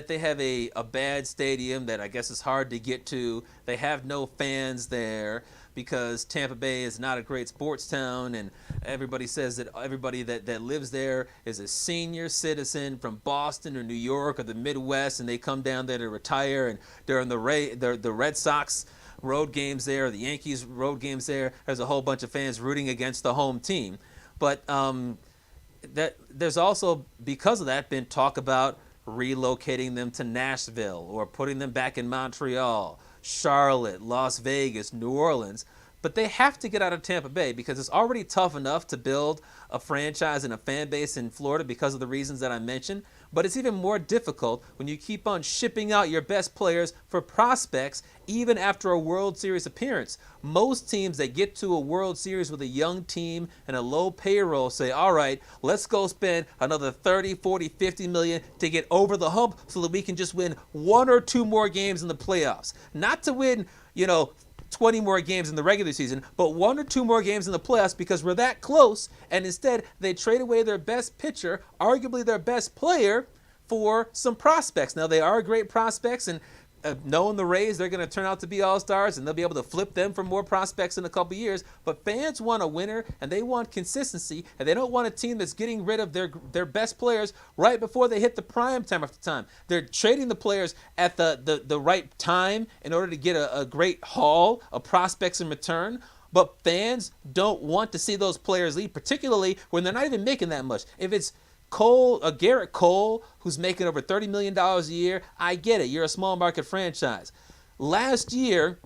they have a bad stadium that I guess is hard to get to. They have no fans there because Tampa Bay is not a great sports town, and everybody says that everybody that lives there is a senior citizen from Boston or New York or the Midwest, and they come down there to retire. And during the Red Sox road games there, the Yankees road games there's a whole bunch of fans rooting against the home team. But that there's also, because of that, been talk about relocating them to Nashville or putting them back in Montreal, Charlotte, Las Vegas, New Orleans. But they have to get out of Tampa Bay because it's already tough enough to build a franchise and a fan base in Florida because of the reasons that I mentioned. But it's even more difficult when you keep on shipping out your best players for prospects even after a World Series appearance. Most teams that get to a World Series with a young team and a low payroll say, all right, let's go spend another 30, 40, 50 million to get over the hump so that we can just win 1 or 2 more games in the playoffs. Not to win, 20 more games in the regular season, but 1 or 2 more games in the playoffs because we're that close. And instead, they trade away their best pitcher, arguably their best player, for some prospects. Now, they are great prospects, and knowing the Rays, they're going to turn out to be all-stars, and they'll be able to flip them for more prospects in a couple years. But fans want a winner, and they want consistency, and they don't want a team that's getting rid of their best players right before they hit the prime time after time. They're trading the players at the right time in order to get a great haul of prospects in return. But fans don't want to see those players leave, particularly when they're not even making that much. If it's Garrett Cole, who's making over $30 million a year, I get it. You're a small market franchise. Last year,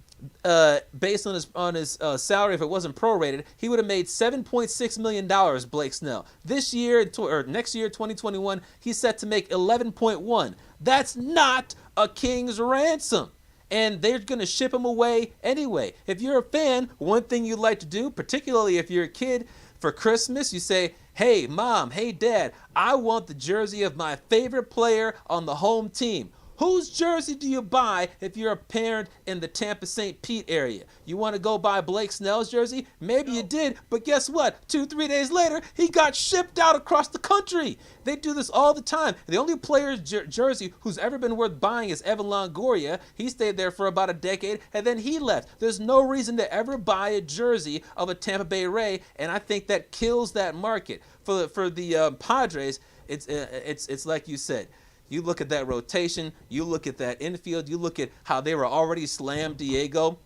based on his salary, if it wasn't prorated, he would have made $7.6 million, Blake Snell. This year, or next year, 2021, he's set to make $11.1. That's not a king's ransom. And they're going to ship him away anyway. If you're a fan, one thing you'd like to do, particularly if you're a kid, for Christmas, you say, hey, Mom, hey, Dad, I want the jersey of my favorite player on the home team. Whose jersey do you buy if you're a parent in the Tampa St. Pete area? You want to go buy Blake Snell's jersey? Maybe you did, but guess what? 2-3 days later, he got shipped out across the country. They do this all the time. The only player's jersey who's ever been worth buying is Evan Longoria. He stayed there for about a decade, and then he left. There's no reason to ever buy a jersey of a Tampa Bay Ray, and I think that kills that market. For the Padres, it's like you said. You look at that rotation, you look at that infield, you look at how they were already slammed Diego,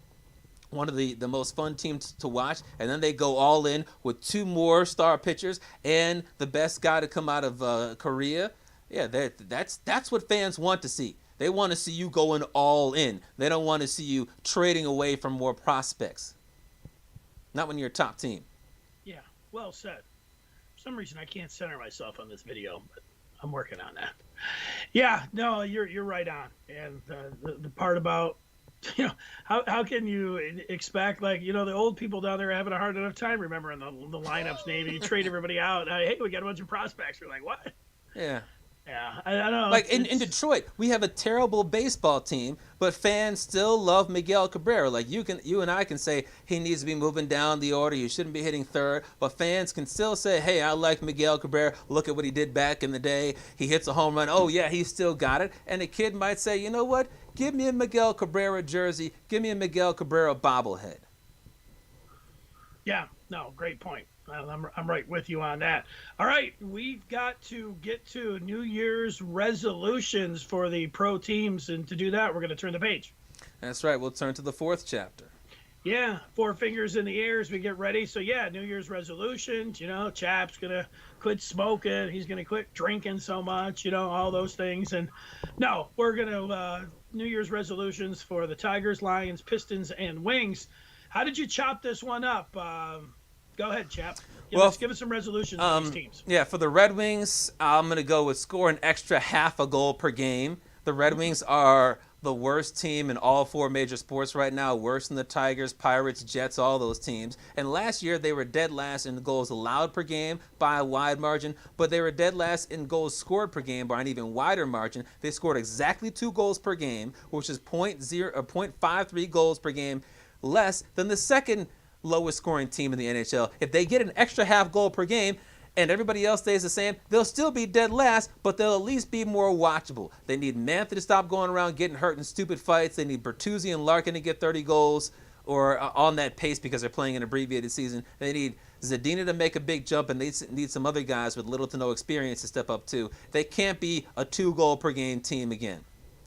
one of the most fun teams to watch, and then they go all in with 2 more star pitchers and the best guy to come out of Korea. Yeah, that's what fans want to see. They want to see you going all in. They don't want to see you trading away from more prospects. Not when you're a top team. Yeah, well said. For some reason, I can't center myself on this video, but I'm working on that. Yeah, no, you're right on. And the part about, how can you expect, the old people down there are having a hard enough time remembering the lineups name. You trade everybody out. Hey, we got a bunch of prospects. You're like, what? Yeah. Yeah, I don't know. Like in Detroit, we have a terrible baseball team, but fans still love Miguel Cabrera. Like you and I can say he needs to be moving down the order. You shouldn't be hitting third, but fans can still say, "Hey, I like Miguel Cabrera. Look at what he did back in the day. He hits a home run. Oh yeah, he still got it." And a kid might say, "You know what? Give me a Miguel Cabrera jersey. Give me a Miguel Cabrera bobblehead." Yeah, no, great point. I'm right with you on that. All right, we've got to get to New Year's resolutions for the pro teams, and to do that, we're going to turn the page. That's right. We'll turn to the 4th chapter. Yeah, four fingers in the air as we get ready. So yeah, New Year's resolutions. Chap's gonna quit smoking. He's gonna quit drinking so much. All those things. And no, we're gonna New Year's resolutions for the Tigers, Lions, Pistons, and Wings. How did you chop this one up? Go ahead, Chap. Give us some resolutions for these teams. Yeah, for the Red Wings, I'm going to go with score an extra half a goal per game. The Red Wings are the worst team in all four major sports right now, worse than the Tigers, Pirates, Jets, all those teams. And last year, they were dead last in goals allowed per game by a wide margin, but they were dead last in goals scored per game by an even wider margin. They scored exactly 2 goals per game, which is 0.53 goals per game less than the second lowest scoring team in the NHL. If they get an extra half goal per game and everybody else stays the same, they'll still be dead last, but they'll at least be more watchable. They need Mantha to stop going around getting hurt in stupid fights. They need Bertuzzi and Larkin to get 30 goals or on that pace because they're playing an abbreviated season. They need Zadina to make a big jump, and they need some other guys with little to no experience to step up too. They can't be a 2-goal per game team again.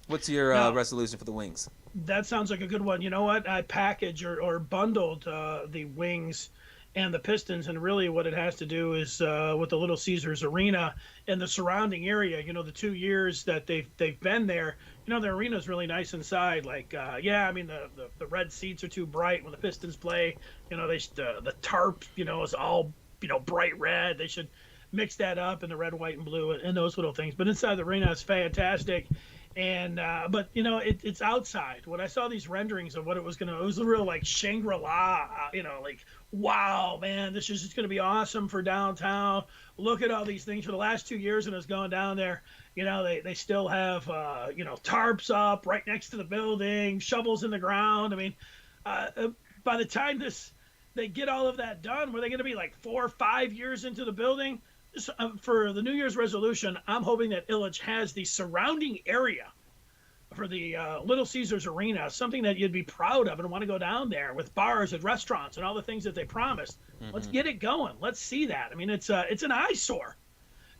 What's your resolution for the Wings? That sounds like a good one. You know what? I packaged or bundled the Wings and the Pistons, and really what it has to do is with the Little Caesars Arena and the surrounding area. The 2 years that they've been there, the arena's really nice inside. Like, the red seats are too bright when the Pistons play. The tarp, is all bright red. They should mix that up in the red, white, and blue and those little things. But inside the arena is fantastic. And but it's outside. When I saw these renderings of what it was a real like Shangri-La, like, wow, man, this is just gonna be awesome for downtown. Look at all these things. For the last 2 years, and it's gone down there. They still have tarps up right next to the building, shovels in the ground. I mean, by the time they get all of that done, were they going to be like 4 or 5 years into the building? For the New Year's resolution, I'm hoping that Illich has the surrounding area for the Little Caesars Arena, something that you'd be proud of and want to go down there with bars and restaurants and all the things that they promised. Mm-hmm. Let's get it going. Let's see that. I mean, it's an eyesore,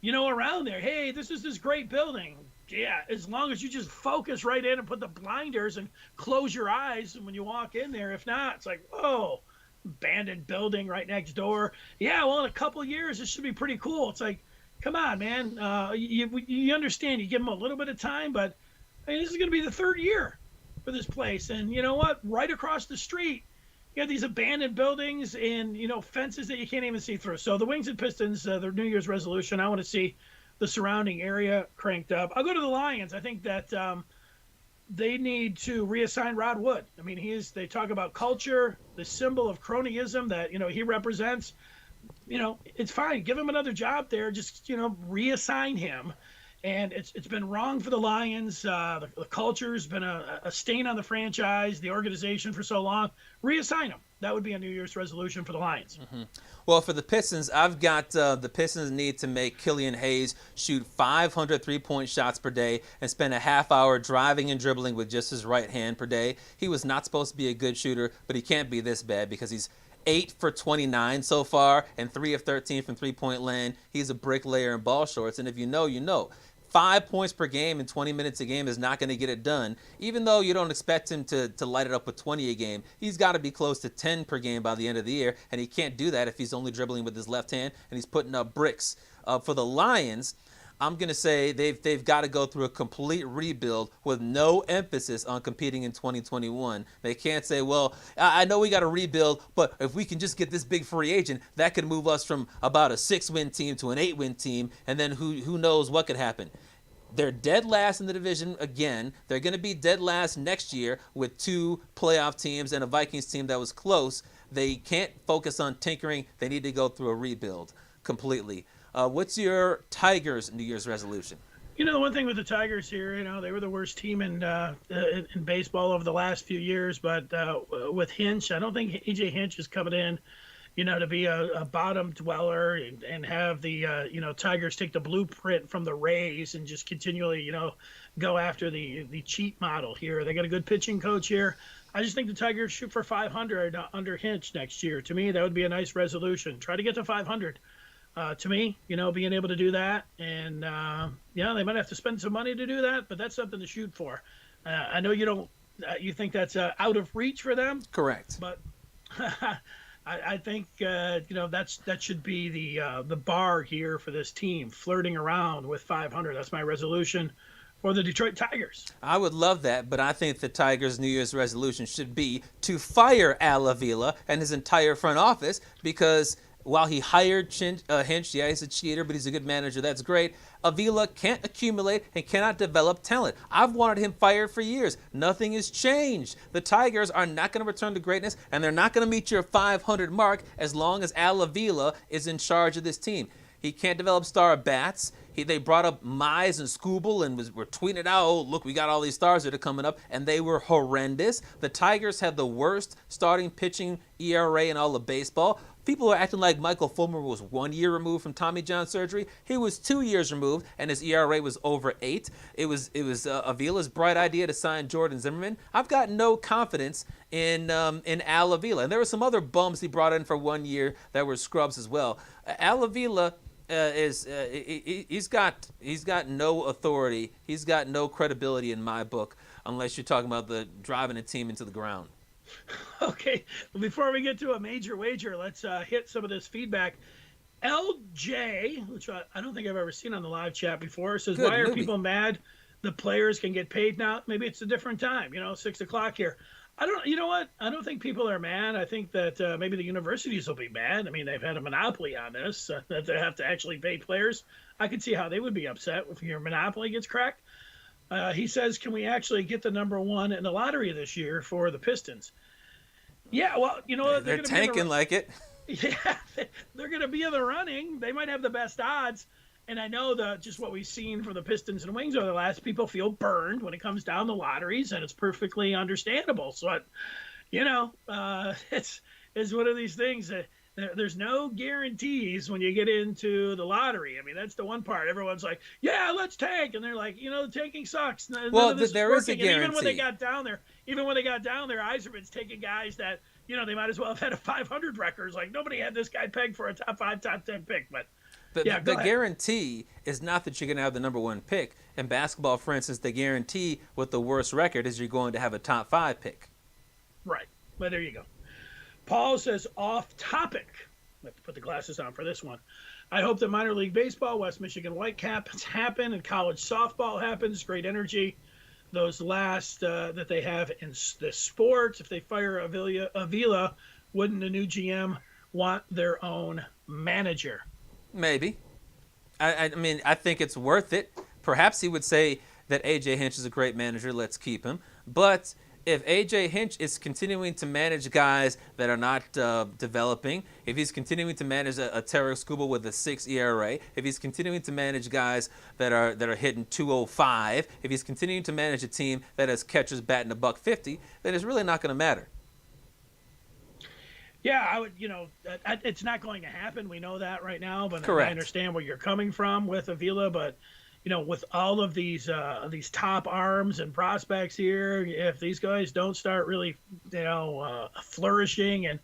around there. Hey, this is this great building. Yeah, as long as you just focus right in and put the blinders and close your eyes when you walk in there. If not, it's like, whoa. Abandoned building right next door. Yeah, well, in a couple of years, this should be pretty cool. It's like, come on, man. You understand. You give them a little bit of time, but this is going to be the 3rd year for this place. And you know what? Right across the street, you have these abandoned buildings and, fences that you can't even see through. So the Wings and Pistons, their New Year's resolution, I want to see the surrounding area cranked up. I'll go to the Lions. I think that they need to reassign Rod Wood. I mean, they talk about culture, the symbol of cronyism that, he represents. It's fine. Give him another job there. Just, reassign him. And it's been wrong for the Lions. The culture's been a stain on the franchise, the organization for so long. Reassign him. That would be a New Year's resolution for the Lions. Mm-hmm. Well, for the Pistons, I've got the Pistons need to make Killian Hayes shoot 500 3-point shots per day and spend a half hour driving and dribbling with just his right hand per day. He was not supposed to be a good shooter, but he can't be this bad because he's 8 for 29 so far and 3 of 13 from 3-point land. He's a bricklayer in ball shorts, and if you know, you know. 5 points per game in 20 minutes a game is not going to get it done. Even though you don't expect him to light it up with 20 a game, he's got to be close to 10 per game by the end of the year, and he can't do that if he's only dribbling with his left hand and he's putting up bricks. For the Lions, I'm going to say they've got to go through a complete rebuild with no emphasis on competing in 2021. They can't say, well, I know we got to rebuild, but if we can just get this big free agent, that could move us from about a 6-win team to an 8-win team, and then who knows what could happen. They're dead last in the division again. They're going to be dead last next year with 2 playoff teams and a Vikings team that was close. They can't focus on tinkering. They need to go through a rebuild completely. What's your Tigers' New Year's resolution? The one thing with the Tigers here, they were the worst team in baseball over the last few years. But with Hinch, I don't think A.J. Hinch is coming in, to be a bottom dweller and have the, Tigers take the blueprint from the Rays and just continually, go after the cheat model here. They got a good pitching coach here. I just think the Tigers shoot for 500 under Hinch next year. To me, that would be a nice resolution. Try to get to 500. To me, being able to do that. And, they might have to spend some money to do that, but that's something to shoot for. I know you don't You think that's out of reach for them? Correct. But I think that should be the bar here for this team, flirting around with 500. That's my resolution for the Detroit Tigers. I would love that, but I think the Tigers' New Year's resolution should be to fire Al Avila and his entire front office, because while he hired Hinch, yeah, he's a cheater, but he's a good manager. That's great. Avila can't accumulate and cannot develop talent. I've wanted him fired for years. Nothing has changed. The Tigers are not going to return to greatness, and they're not going to meet your 500 mark as long as Al Avila is in charge of this team. He can't develop star bats. They brought up Mize and Scooble and were tweeting it out. Oh, look, we got all these stars that are coming up, and they were horrendous. The Tigers had the worst starting pitching ERA in all of baseball. People are acting like Michael Fulmer was 1 year removed from Tommy John surgery. He was 2 years removed, and his ERA was over 8. It was Avila's bright idea to sign Jordan Zimmerman. I've got no confidence in Al Avila, and there were some other bums he brought in for 1 year that were scrubs as well. Al Avila he's got no authority. He's got no credibility in my book, unless you're talking about the driving a team into the ground. Okay, well, before we get to a major wager, let's hit some of this feedback. LJ, which I don't think I've ever seen on the live chat before, says, Good why are movie. people mad the players can get paid now? Maybe it's a different time, 6 o'clock here. You know what? I don't think people are mad. I think that maybe the universities will be mad. I mean, they've had a monopoly on this, that they have to actually pay players. I could see how they would be upset if your monopoly gets cracked. He says, can we actually get the number one in the lottery this year for the Pistons? Yeah, well, you know what? They're tanking like it. Yeah, they're going to be in the running. They might have the best odds. And I know just what we've seen from the Pistons and Wings over the last, people feel burned when it comes down to lotteries, and it's perfectly understandable. So, it's one of these things that there's no guarantees when you get into the lottery. I mean, that's the one part. Everyone's like, yeah, let's tank. And they're like, the tanking sucks. Well, there is a guarantee. And even when they got down there, Yzerman's taking guys that, they might as well have had a 500 records. Like, nobody had this guy pegged for a top 5, top 10 pick. But the guarantee is not that you're going to have the number one pick. In basketball, for instance, the guarantee with the worst record is you're going to have a top 5 pick. Right. But there you go. Paul says, off topic. I have to put the glasses on for this one. I hope that minor league baseball, West Michigan Whitecaps happen, and college softball happens. Great energy. Those last that they have in the sports. If they fire Avila, wouldn't the new GM want their own manager? Maybe. I mean, I think it's worth it. Perhaps he would say that A.J. Hinch is a great manager. Let's keep him. But if A.J. Hinch is continuing to manage guys that are not developing, if he's continuing to manage a Tarek Skubal with a 6 ERA, if he's continuing to manage guys that are hitting 205, if he's continuing to manage a team that has catchers batting $150, then it's really not going to matter. Yeah, I would. It's not going to happen. We know that right now, but Correct. I understand where you're coming from with Avila. But with all of these top arms and prospects here, if these guys don't start really, flourishing, and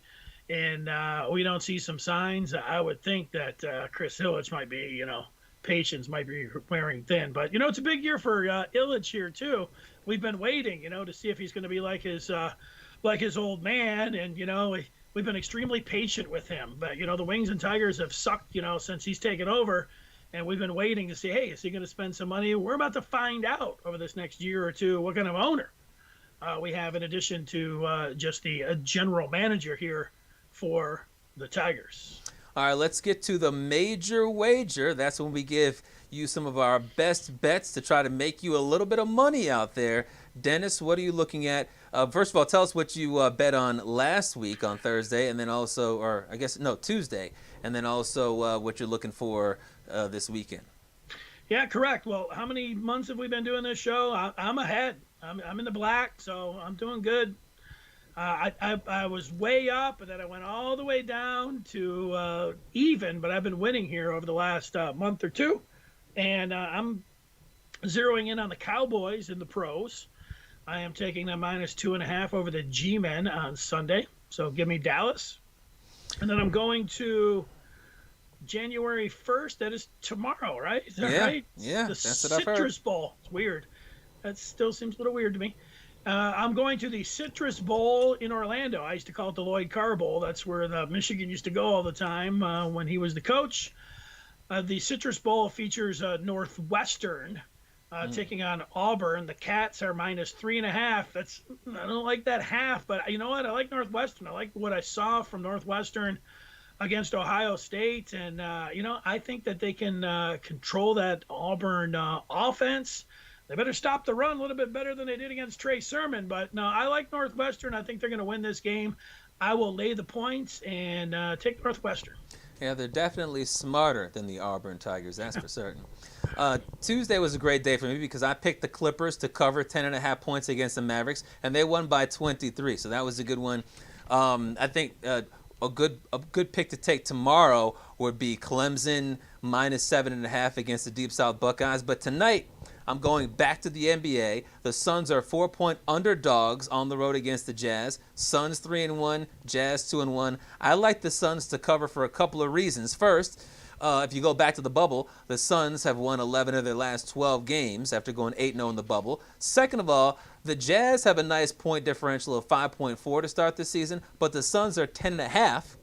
we don't see some signs, I would think that Chris Ilitch might be, patience might be wearing thin. But it's a big year for Ilitch here too. We've been waiting, to see if he's going to be like his old man, and we've been extremely patient with him. But the Wings and Tigers have sucked, since he's taken over. And we've been waiting to see, hey, is he going to spend some money? We're about to find out over this next year or two what kind of owner we have, in addition to just the general manager here for the Tigers. All right, let's get to the major wager. That's when we give you some of our best bets to try to make you a little bit of money out there. Dennis, what are you looking at? First of all, tell us what you bet on last week on Thursday, and then also, Tuesday, and then also what you're looking for this weekend. Yeah, correct. Well, how many months have we been doing this show? I'm ahead. I'm in the black, so I'm doing good. I was way up, and then I went all the way down to even, but I've been winning here over the last month or two, and I'm zeroing in on the Cowboys in the pros. I am taking them -2.5 over the G-Men on Sunday, so give me Dallas. And then I'm going to January 1st. That is tomorrow, right? Is that right? Yeah, The that's what I've heard. Citrus Bowl. It's weird. That still seems a little weird to me. I'm going to the Citrus Bowl in Orlando. I used to call it the Lloyd Carr Bowl. That's where the Michigan used to go all the time when he was the coach. The Citrus Bowl features Northwestern taking on Auburn. The Cats are -3.5. I don't like that half, but you know what? I like Northwestern. I like what I saw from Northwestern against Ohio State, and I think that they can control that Auburn offense. They better stop the run a little bit better than they did against Trey Sermon. But no, I like Northwestern. I think they're going to win this game. I will lay the points and take Northwestern. Yeah, they're definitely smarter than the Auburn Tigers, that's for certain. Tuesday was a great day for me because I picked the Clippers to cover 10.5 points against the Mavericks, and they won by 23. So that was a good one. I think a good pick to take tomorrow would be Clemson -7.5 against the Deep South Buckeyes. But tonight, I'm going back to the NBA. The Suns are 4-point underdogs on the road against the Jazz. Suns 3-1, Jazz 2-1. I like the Suns to cover for a couple of reasons. First, if you go back to the bubble, the Suns have won 11 of their last 12 games after going 8-0 in the bubble. Second of all, the Jazz have a nice point differential of 5.4 to start the season, but the Suns are 10.5.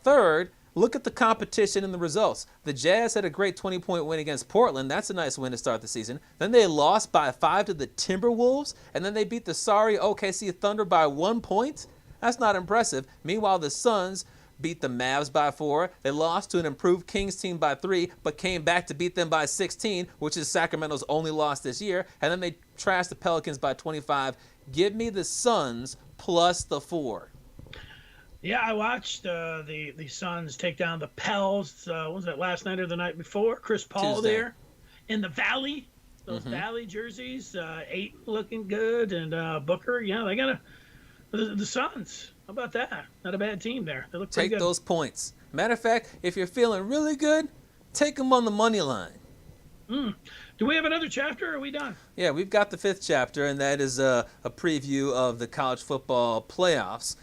Third, look at the competition and the results. The Jazz had a great 20-point win against Portland. That's a nice win to start the season. Then they lost by 5 to the Timberwolves, and then they beat the sorry OKC Thunder by 1 point. That's not impressive. Meanwhile, the Suns beat the Mavs by 4. They lost to an improved Kings team by 3, but came back to beat them by 16, which is Sacramento's only loss this year. And then they trashed the Pelicans by 25. Give me the Suns plus the 4. Yeah, I watched the Suns take down the Pels. What was that, last night or the night before? Chris Paul Tuesday. there in the Valley. Those Valley jerseys. Ayton looking good. And Booker, yeah, they got the Suns. How about that? Not a bad team there. They look pretty Take good. those points. Matter of fact, if you're feeling really good, take them on the money line. Do we have another chapter, or are we done? Yeah, we've got the 5th chapter, and that is a preview of the college football playoffs.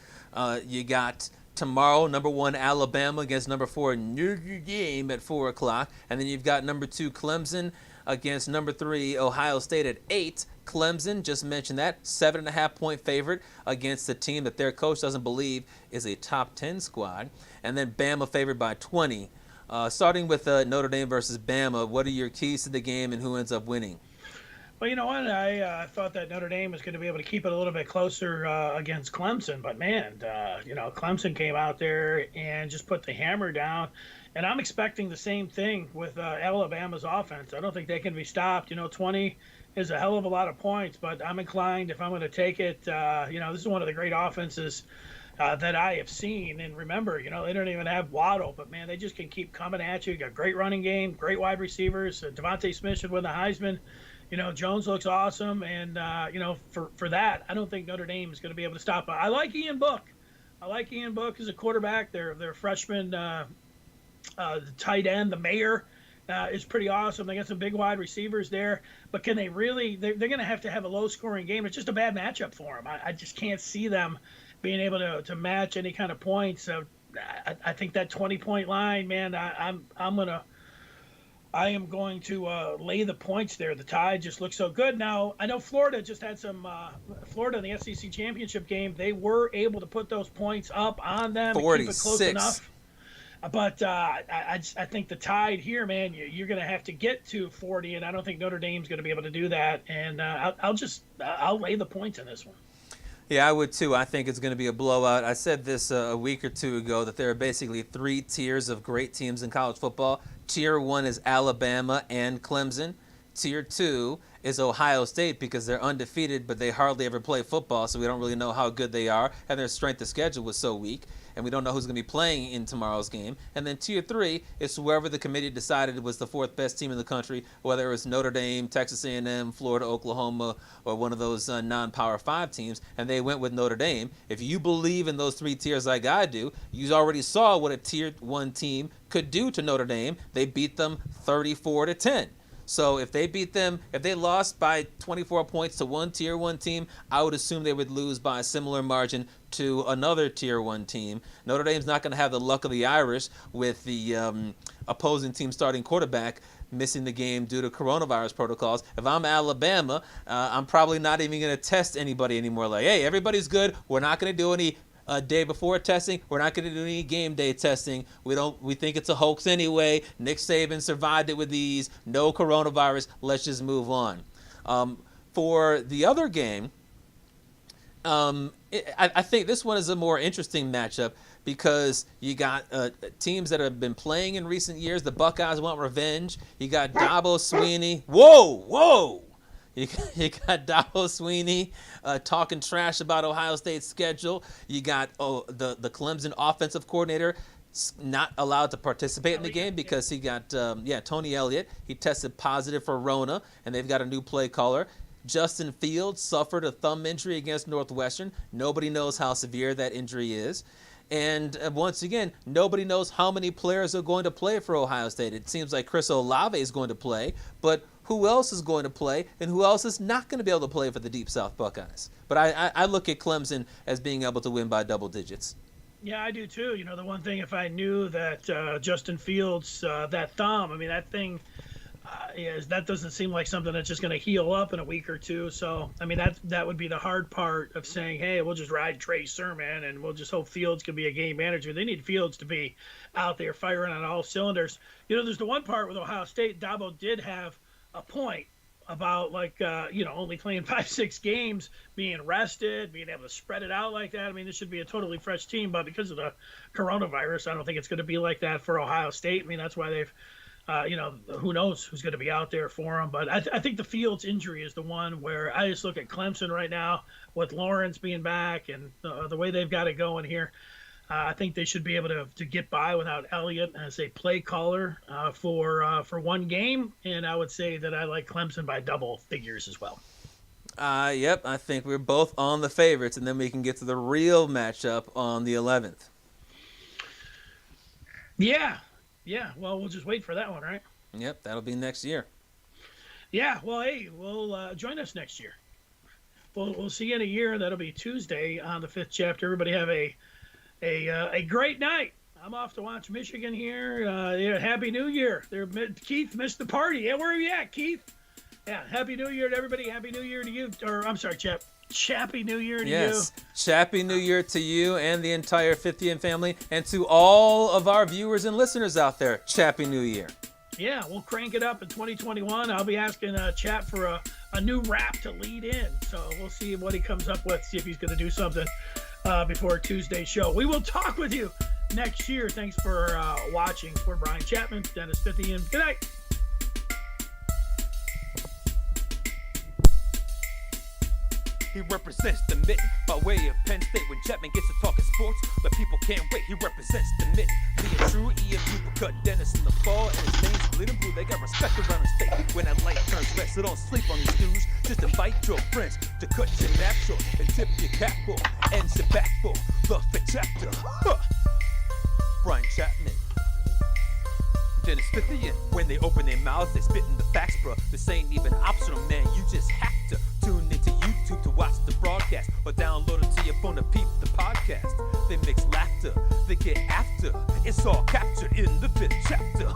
You got tomorrow, number 1 Alabama against number 4 Notre Dame at 4 o'clock. And then you've got number 2 Clemson against number 3 Ohio State at 8. Clemson, just mentioned that, 7.5-point favorite against a team that their coach doesn't believe is a top 10 squad. And then Bama favored by 20. Starting with Notre Dame versus Bama, what are your keys to the game and who ends up winning? Well, you know what? I thought that Notre Dame was going to be able to keep it a little bit closer against Clemson, but man, Clemson came out there and just put the hammer down, and I'm expecting the same thing with Alabama's offense. I don't think they can be stopped. 20 is a hell of a lot of points, but I'm inclined, if I'm going to take it, this is one of the great offenses that I have seen. And remember, they don't even have Waddle, but man, they just can keep coming at you. You got great running game, great wide receivers. Devontae Smith should win the Heisman. Jones looks awesome, and for that, I don't think Notre Dame is going to be able to stop. I like Ian Book. I like Ian Book as a quarterback. Their freshman, the tight end, the mayor, is pretty awesome. They got some big wide receivers there, but can they really? They're going to have a low-scoring game. It's just a bad matchup for them. I just can't see them being able to match any kind of points. So I think that 20-point line, man, I am going to lay the points there. The Tide just looks so good. Now, I know Florida just had Florida in the SEC championship game. They were able to put those points up on them 46. and keep it close enough. But I think the Tide here, man, you're going to have to get to 40, and I don't think Notre Dame's going to be able to do that. And I'll lay the points in this one. Yeah, I would too. I think it's going to be a blowout. I said this a week or two ago that there are basically 3 tiers of great teams in college football. Tier 1 is Alabama and Clemson. Tier 2 is Ohio State because they're undefeated, but they hardly ever play football, so we don't really know how good they are, and their strength of schedule was so weak, and we don't know who's going to be playing in tomorrow's game. And then Tier 3 is whoever the committee decided was the 4th best team in the country, whether it was Notre Dame, Texas A&M, Florida, Oklahoma, or one of those non-Power 5 teams, and they went with Notre Dame. If you believe in those 3 tiers like I do, you already saw what a Tier 1 team could do to Notre Dame. They beat them 34-10. So if they lost by 24 points to one Tier 1 team, I would assume they would lose by a similar margin to another Tier 1 team. Notre Dame's not going to have the luck of the Irish with the opposing team starting quarterback missing the game due to coronavirus protocols. If I'm Alabama, I'm probably not even going to test anybody anymore. Like, hey, everybody's good. We're not going to do any day before testing. We're not going to do any game day testing. We think it's a hoax anyway. Nick Saban survived it with ease. No coronavirus. Let's just move on. For the other game, I think this one is a more interesting matchup because you got teams that have been playing in recent years. The Buckeyes want revenge. You got Dabo Swinney. Whoa! You got Dabo Swinney talking trash about Ohio State's schedule. You got the Clemson offensive coordinator not allowed to participate in the game because he got Tony Elliott. He tested positive for Rona, and they've got a new play caller. Justin Fields suffered a thumb injury against Northwestern. Nobody knows how severe that injury is. And once again, nobody knows how many players are going to play for Ohio State. It seems like Chris Olave is going to play, but who else is going to play and who else is not going to be able to play for the Deep South Buckeyes? But I look at Clemson as being able to win by double digits. Yeah, I do too. You know, the one thing, if I knew that Justin Fields, that thumb, I mean, that thing, that doesn't seem like something that's just going to heal up in a week or two. So, I mean, that would be the hard part of saying, hey, we'll just ride Trey Sermon and we'll just hope Fields can be a game manager. They need Fields to be out there firing on all cylinders. You know, there's the one part with Ohio State. Dabo did have a point about, like, only playing 5-6 games, being rested, being able to spread it out like that. I mean, this should be a totally fresh team, but because of the coronavirus, I don't think it's going to be like that for Ohio State. I mean, that's why they've who knows who's going to be out there for them. But I think the Fields injury is the one where I just look at Clemson right now with Lawrence being back and the way they've got it going here. I think they should be able to get by without Elliott as a play caller for one game. And I would say that I like Clemson by double figures as well. Yep, I think we're both on the favorites, and then we can get to the real matchup on the 11th. Yeah, well, we'll just wait for that one, right? Yep, that'll be next year. Yeah, well, hey, we'll join us next year. We'll see you in a year. That'll be Tuesday on the Fifth Chapter. Everybody have a great night. I'm off to watch Michigan here. Happy New Year. Keith missed the party. Yeah, where are you at, Keith? Yeah, Happy New Year to everybody. Happy New Year to you. Or, I'm sorry, Chap. Chappy New Year to you. Yes, Chappy New Year to you and the entire Fithian family, and to all of our viewers and listeners out there. Chappy New Year. Yeah, we'll crank it up in 2021. I'll be asking Chap for a new rap to lead in, so we'll see what he comes up with, see if he's going to do something before Tuesday's show. We will talk with you next year. Thanks for watching. For Brian Chapman, Dennis Fithian. Good night. He represents the mitten by way of Penn State. When Chapman gets to talking sports, but people can't wait. He represents the mitten. Being true EMU, but cut Dennis in the fall, and his veins bleeding blue. They got respect around the state. When that light turns red, so don't sleep on these news. Just invite your friends to cut your nap short and tip your cap for and sit back for the Fifth Chapter. Brian Chapman. Dennis Fithian. When they open their mouths, they spit in the facts, bro. This ain't even optional, man. You just have to tune into YouTube to watch the broadcast or download it to your phone to peep the podcast. They mix laughter, they get after. It's all captured in the Fifth Chapter.